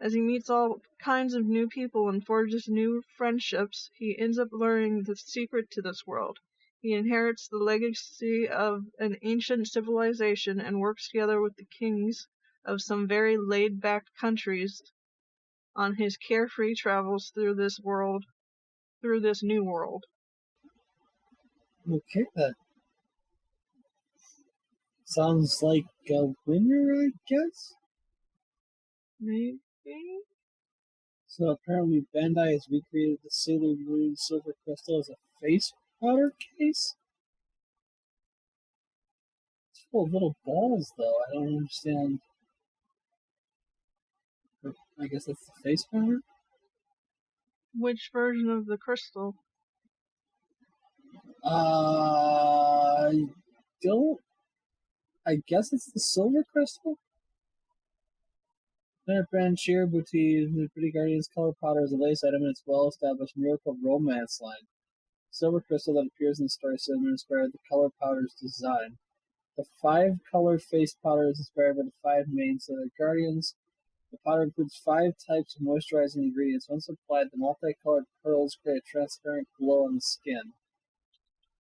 As he meets all kinds of new people and forges new friendships, he ends up learning the secret to this world. He inherits the legacy of an ancient civilization and works together with the kings of some very laid-back countries on his carefree travels through this new world. Okay, then. Sounds like a winner, I guess? Maybe? So apparently Bandai has recreated the Sailor Moon Silver Crystal as a face powder case? It's full of little balls, though. I don't understand. I guess that's the face powder? Which version of the crystal? I don't. I guess it's the silver crystal. Leonard Brand Sheer Boutique, the Pretty Guardian's Color Powder is a lace item in its well-established Miracle Romance line. Silver crystal that appears in the story cinema inspired the Color Powder's design. The 5-color face powder is inspired by the 5 main Silver Guardians. The powder includes 5 types of moisturizing ingredients. Once applied, the multicolored pearls create a transparent glow on the skin.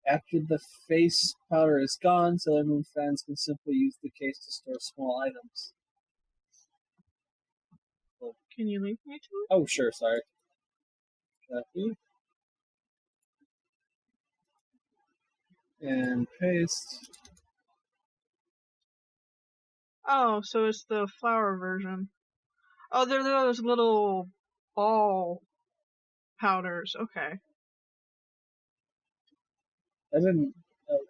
After the face powder is gone, Sailor Moon fans can simply use the case to store small items. Can you link me to it? Oh, sure, sorry. Copy. And paste. Oh, so it's the flower version. Oh, they're those little ball powders. Okay.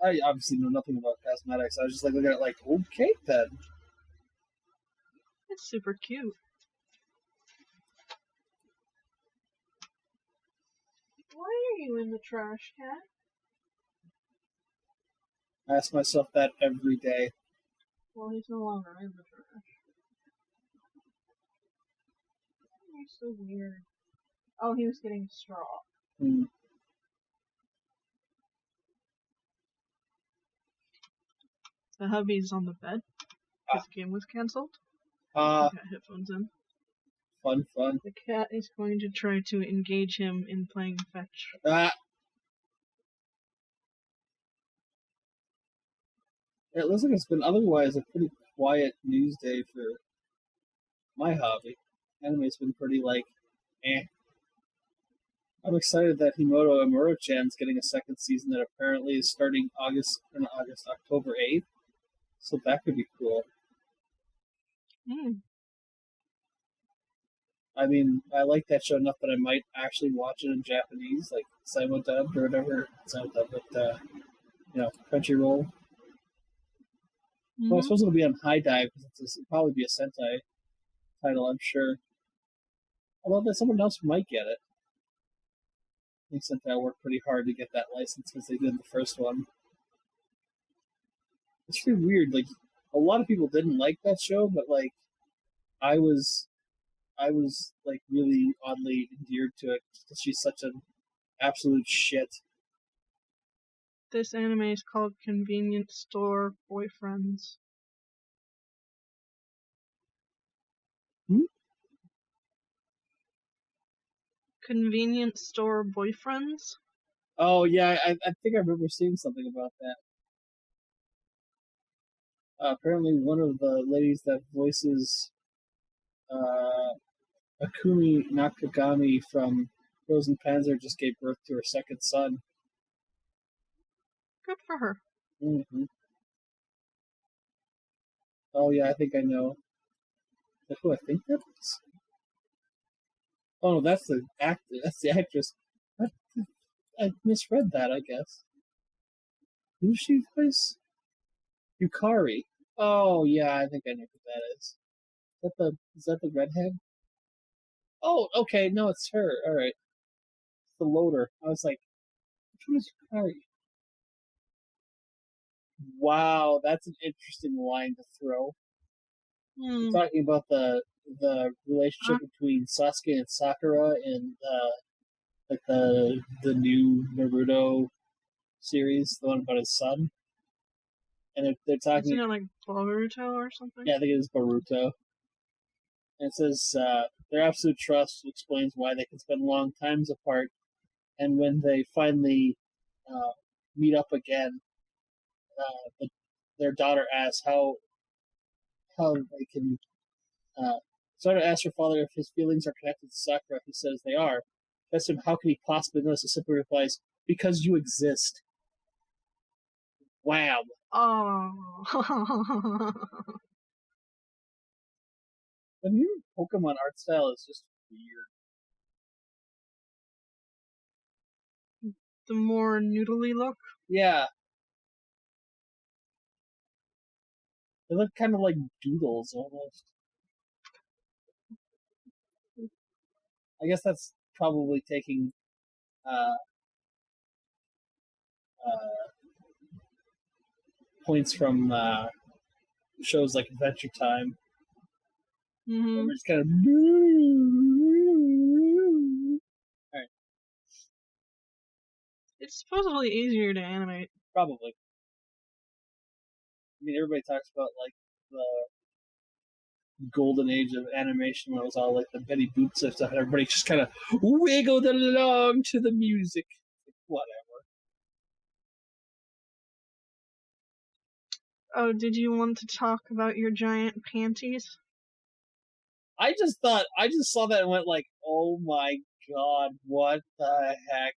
I obviously know nothing about cosmetics. I was just like looking at it like, okay then. It's super cute. Why are you in the trash, cat? I ask myself that every day. Well, he's no longer in the trash. He's so weird. Oh, he was getting straw. Hmm. The hubby's on the bed because the game was cancelled. Ah, Got headphones in. fun. The cat is going to try to engage him in playing fetch. Ah. It looks like it's been otherwise a pretty quiet news day for my hobby. Anime's been pretty eh. I'm excited that Himoto Amuro-chan's getting a second season that apparently is starting October 8th. So that could be cool. I mean, I like that show enough that I might actually watch it in Japanese, like simuldubbed or whatever. Simuldubbed, but Crunchyroll. Well, I suppose it'll be on High Dive because it'll probably be a Sentai title, I'm sure. Although that someone else might get it. I think Sentai worked pretty hard to get that license because they did the first one. It's really weird. Like, a lot of people didn't like that show, but I was really oddly endeared to it because she's such an absolute shit. This anime is called Convenience Store Boyfriends. Convenience Store Boyfriends? Oh, yeah, I think I remember seeing something about that. Apparently one of the ladies that voices Akumi Nakagami from Frozen Panzer just gave birth to her second son. Good for her. Mm-hmm. Oh, yeah, I think I know. That's who I think that is? Oh, no, that's the actor. That's the actress. I misread that, I guess. Who's she voice? Yukari. Oh, yeah, I think I know who that is. Is that the redhead? Oh, okay, no, it's her. All right. It's the loader. I was like, which one is Yukari? Wow, that's an interesting line to throw. We're talking about the relationship between Sasuke and Sakura in the new Naruto series, the one about his son. And they're talking. Isn't it like Boruto or something? Yeah, I think it is Boruto. And it says their absolute trust explains why they can spend long times apart, and when they finally meet up again, their daughter asks how they can. Sora asks her father if his feelings are connected to Sakura. He says they are. Asks him how can he possibly know? He simply replies, "Because you exist." Wow. Oh. The new Pokemon art style is just weird. The more noodly look? Yeah. They look kind of like doodles almost. I guess that's probably taking points from shows like Adventure Time. Mm-hmm. We're just kind of. Alright. It's supposedly easier to animate. Probably. I mean, everybody talks about like the golden age of animation when it was all like the Betty Boop stuff, and everybody just kind of wiggled along to the music. Whatever. Oh, did you want to talk about your giant panties? I just saw that and went like, oh my god, what the heck?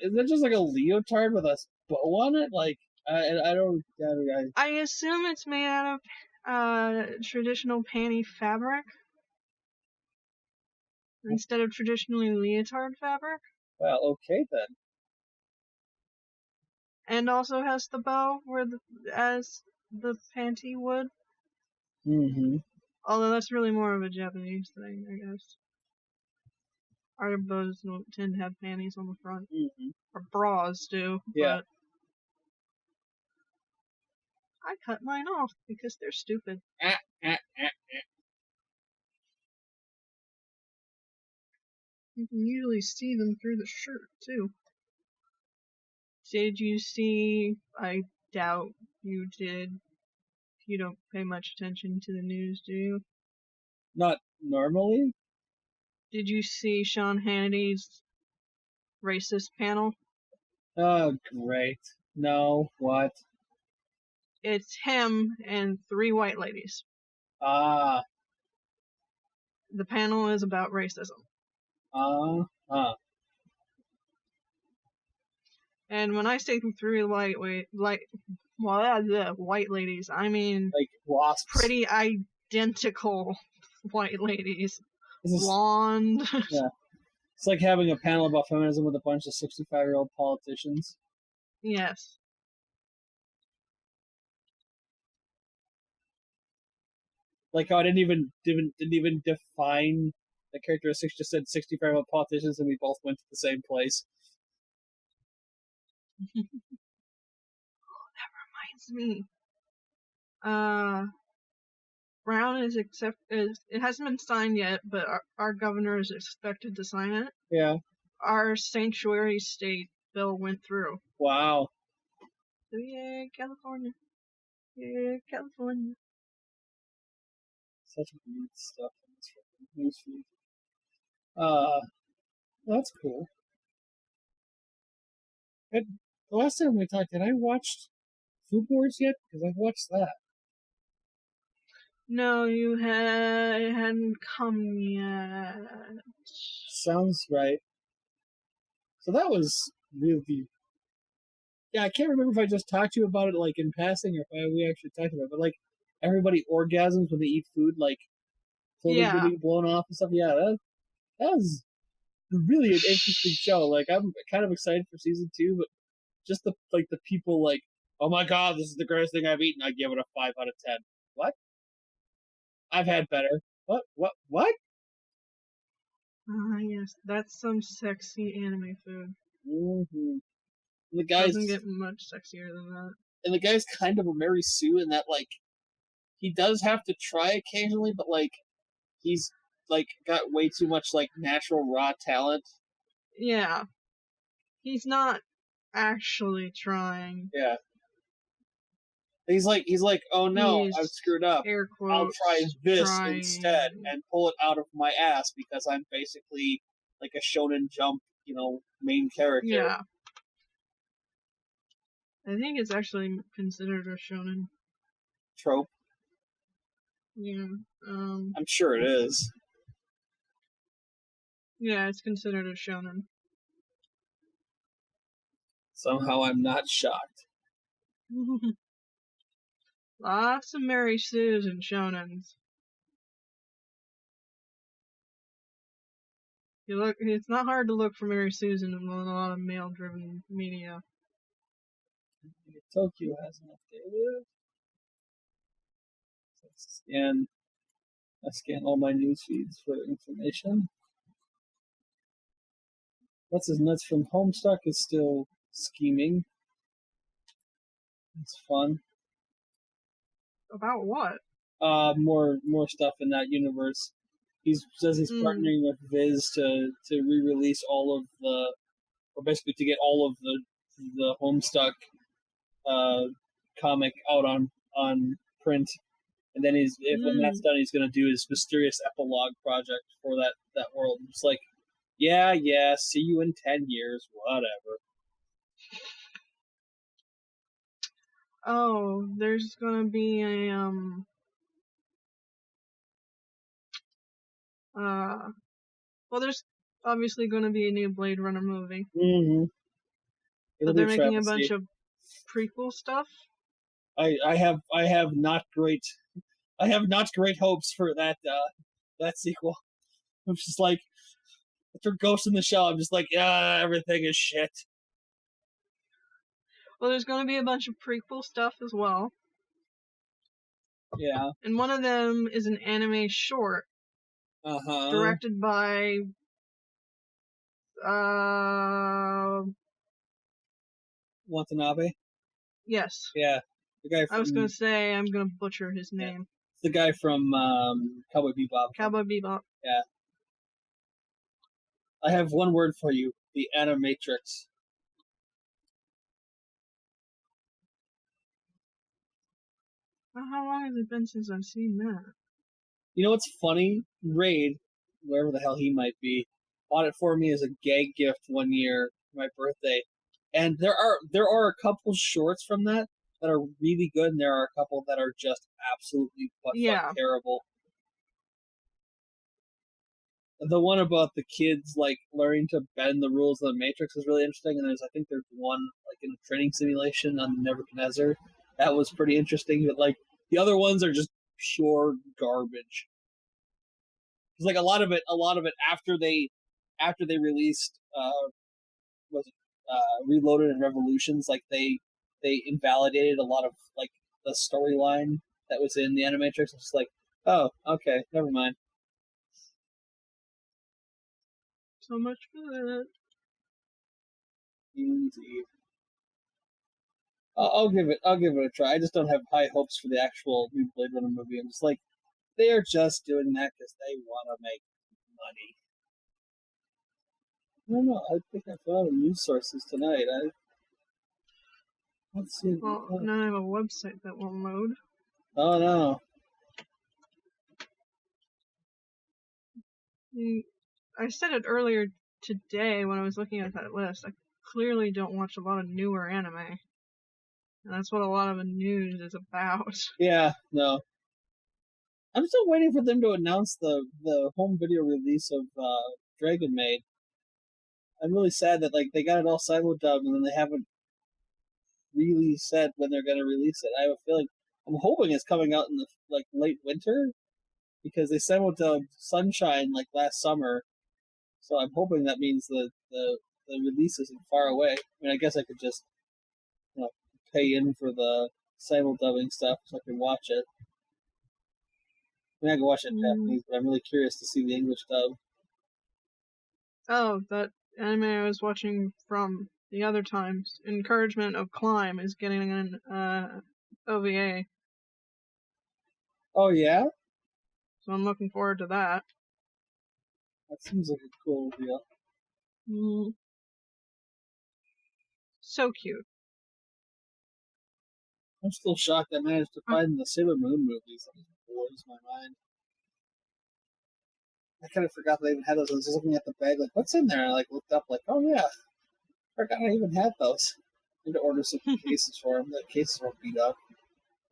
Is that just like a leotard with a bow on it? Like, I don't. I assume it's made out of traditional panty fabric instead of traditionally leotard fabric, Well, okay then. and also has the bow as the panty would. Mm-hmm. Although that's really more of a Japanese thing, I guess. Our bows don't tend to have panties on the front. Mm-hmm. Or bras do. Yeah. But I cut mine off because they're stupid. You can usually see them through the shirt, too. Did you see? I doubt you did. You don't pay much attention to the news, do you? Not normally. Did you see Sean Hannity's racist panel? Oh, great. No, what? It's him and 3 white ladies. Ah. The panel is about racism. And when I say 3 white ladies, I mean Like wasps. pretty identical white ladies. This is- Blonde. Yeah. It's like having a panel about feminism with a bunch of 65-year-old politicians. Yes. Like how I didn't even define the characteristics, just said 65-year-old politicians, and we both went to the same place. That reminds me. Brown it hasn't been signed yet, but our governor is expected to sign it. Yeah. Our sanctuary state bill went through. Wow. So yeah, California. Yeah, California. Such weird stuff in this newsfeed. That's cool. The last time we talked, had I watched Food Wars yet? Because I've watched that. No, it hadn't come yet. Sounds right. So that was really. Yeah, I can't remember if I just talked to you about it like in passing or if we actually talked about it, but like everybody orgasms when they eat food, like clothing getting blown off and stuff. Yeah, that was really an interesting show. Like I'm kind of excited for season 2, but just the people like, oh my god, this is the greatest thing I've eaten. I give it a 5 out of 10. What? I've had better. What? Ah, yes, that's some sexy anime food. Mm-hmm. The guy's doesn't get much sexier than that. And the guy's kind of a Mary Sue in that, like, he does have to try occasionally, but like, he's like got way too much like natural raw talent. Yeah, he's not actually trying. Yeah. He's like, oh no, I've screwed up. Air quotes, I'll try this trying. instead and pull it out of my ass because I'm basically like a Shonen Jump, main character. Yeah. I think it's actually considered a shonen trope. Yeah. I'm sure it is. Yeah, it's considered a shonen. Somehow I'm not shocked. Lots of Mary Sues and shonens. It's not hard to look for Mary Sues in a lot of male-driven media. Tokyo has an updated. And I scan all my news feeds for information. What's his nuts from Homestuck is still scheming. It's fun. About what? More stuff in that universe. He says he's partnering with Viz to re-release all of the, or basically to get all of the Homestuck comic out on print, and then when that's done, he's going to do his mysterious epilogue project for that world. It's like, yeah, see you in 10 years, whatever. Oh, there's going to be a well, there's obviously going to be a new Blade Runner movie. Mm-hmm. But they're making a bunch of prequel stuff. I have not great hopes for that sequel. I'm just like, after Ghost in the Shell, I'm just like, yeah, everything is shit. Well, there's going to be a bunch of prequel stuff as well. Yeah. And one of them is an anime short. Directed by Watanabe? Yes. Yeah. The guy from, I was going to say, I'm going to butcher his name. The guy from Cowboy Bebop. Cowboy Bebop. Yeah. I have one word for you. The Animatrix. Well, how long has it been since I've seen that? You know what's funny? Raid, wherever the hell he might be, bought it for me as a gag gift one year for my birthday. And there are a couple shorts from that are really good, and there are a couple that are just absolutely terrible. The one about the kids like learning to bend the rules of the Matrix is really interesting, and I think there's one like in a training simulation on Nebuchadnezzar. That was pretty interesting, but like the other ones are just pure garbage. It's like a lot of it after they released Reloaded and Revolutions, like they invalidated a lot of like the storyline that was in the Animatrix. It's just like, oh, okay, never mind. So much for that. Indeed. I'll give it a try. I just don't have high hopes for the actual new Blade Runner movie. I'm just like, they are just doing that because they want to make money. I don't know. I think I found out news sources tonight. Let's see. Well, now I have a website that won't load. Oh no. I said it earlier today when I was looking at that list. I clearly don't watch a lot of newer anime. And that's what a lot of the news is about. Yeah, no. I'm still waiting for them to announce the home video release of Dragon Maid. I'm really sad that like they got it all simuldubbed and then they haven't really said when they're going to release it. I have a feeling, I'm hoping it's coming out in the like late winter because they simuldubbed Sunshine like last summer. So I'm hoping that means the release isn't far away. I mean, I guess I could just pay in for the simuldubbing stuff so I can watch it. I mean, I can watch it in Japanese, but I'm really curious to see the English dub. Oh, that anime I was watching from the other times, Encouragement of Climb, is getting an OVA. Oh, yeah? So I'm looking forward to that. That seems like a cool deal. So cute. I'm still shocked I managed to find the Sailor Moon movies. That blows my mind. I kind of forgot they even had those. I was just looking at the bag, like, what's in there? And I looked up, like, oh yeah, I forgot I even had those. I need to order some cases for them. The cases were beat up.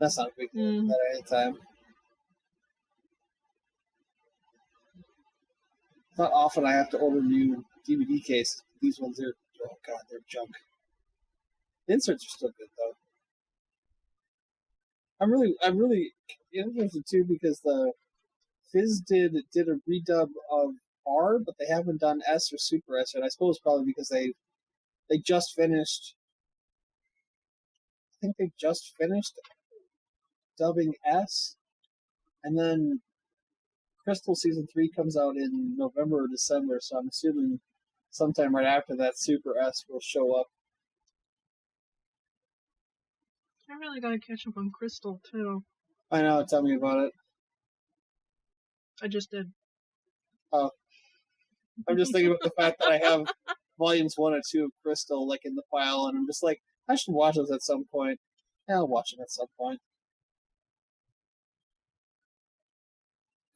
That's not a big deal at any time. Not often I have to order new DVD cases. These ones are, oh god, they're junk. The inserts are still good though. I'm really interested too because the Fizz did a redub of R, but they haven't done S or Super S yet. I suppose probably because they just finished. I think they just finished dubbing S, and then Crystal Season 3 comes out in November or December, so I'm assuming sometime right after that Super S will show up. I really gotta catch up on Crystal, too. I know, tell me about it. I just did. Oh. I'm just thinking about the fact that I have volumes 1 and 2 of Crystal, like, in the pile, and I'm just like, I should watch those at some point. Yeah, I'll watch them at some point.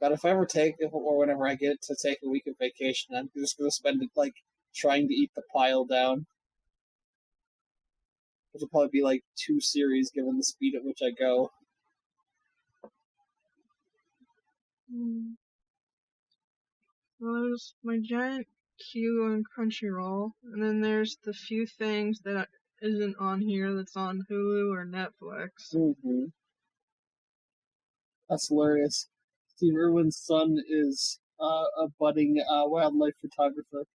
But if I ever or whenever I get to take a week of vacation, I'm just going to spend it, like, trying to eat the pile down. Which will probably be, like, 2 series, given the speed at which I go. Well, there's my giant queue on Crunchyroll, and then there's the few things that isn't on here that's on Hulu or Netflix. Mm-hmm. That's hilarious. Steve Irwin's son is a budding wildlife photographer.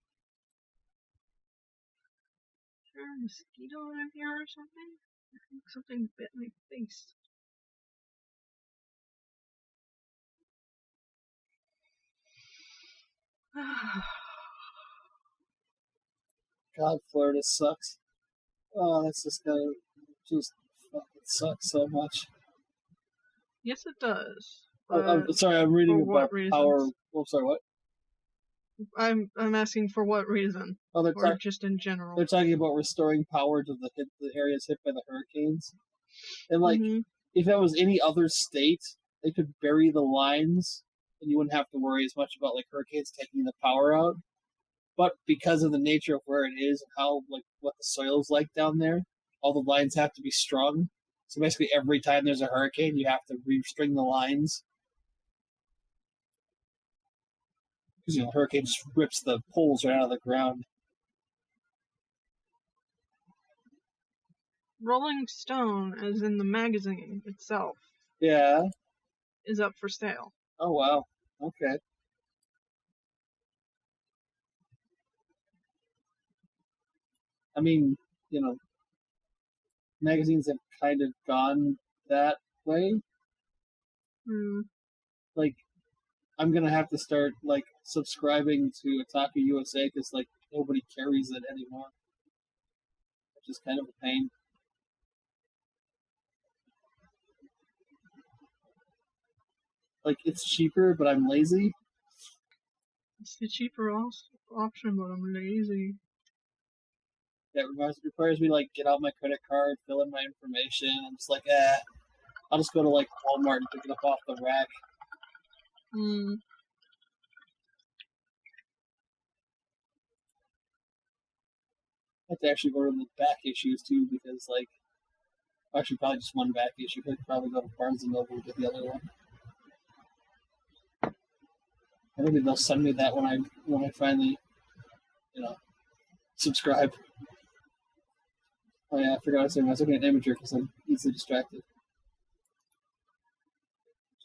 Is there a mosquito in here or something? I think something bit my face. God, Florida sucks. Oh, that's just gonna just fucking sucks so much. Yes, it does. I'm sorry, I'm reading about power. Oh, sorry, what? I'm asking for what reason? Oh, or just in general? They're talking about restoring power to the areas hit by the hurricanes. And, like, if that was any other state, they could bury the lines, and you wouldn't have to worry as much about, like, hurricanes taking the power out. But because of the nature of where it is and how, like, what the soil's like down there, all the lines have to be strung. So basically every time there's a hurricane, you have to restring the lines. Because, you know, hurricane just rips the poles right out of the ground. Rolling Stone, as in the magazine itself, Yeah. is up for sale. Oh, wow. Okay. I mean, you know, magazines have kind of gone that way. Like, I'm gonna have to start, like, subscribing to Otaku USA because, like, nobody carries it anymore. Which is kind of a pain. Like, it's cheaper, but I'm lazy. It's the cheaper option, but I'm lazy. That requires me to, like, get out my credit card, fill in my information. I'm just like, I'll just go to, like, Walmart and pick it up off the rack. I have to actually order the back issues, too, because, like, actually probably just one back issue. I could probably go to Barnes & Noble and get the other one. Maybe they'll send me that when I finally, you know, subscribe. Oh yeah, I forgot I was looking at Imager because I'm easily distracted.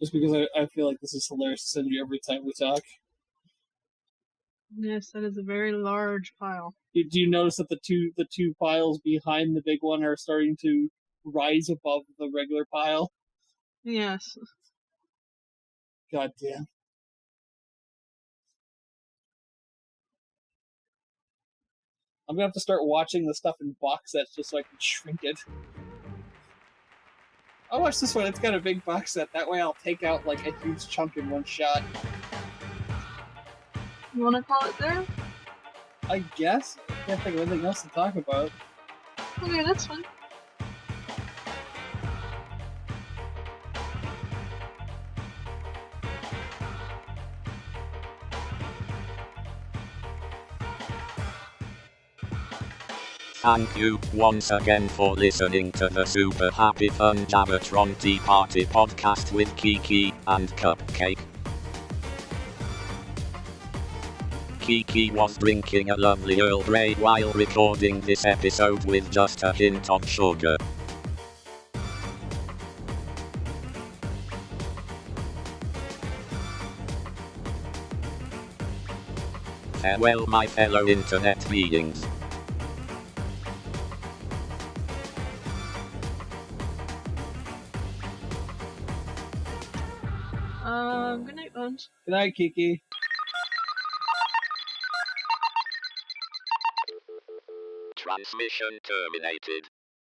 Just because I feel like this is hilarious to send you every time we talk. Yes, that is a very large pile. Do you notice that the two piles behind the big one are starting to rise above the regular pile? Yes. God damn. I'm gonna have to start watching the stuff in box sets just so I can shrink it. I'll watch this one, it's got a big box set. That way I'll take out, like, a huge chunk in one shot. You wanna call it there? I guess. I can't think of anything else to talk about. Okay, that's fine. Thank you once again for listening to the super happy fun Jabbertron Tea Party podcast with Kiki and Cupcake. Kiki was drinking a lovely Earl Grey while recording this episode with just a hint of sugar. Farewell, my fellow internet beings. Good night, Bones. Good night, Kiki. Transmission terminated.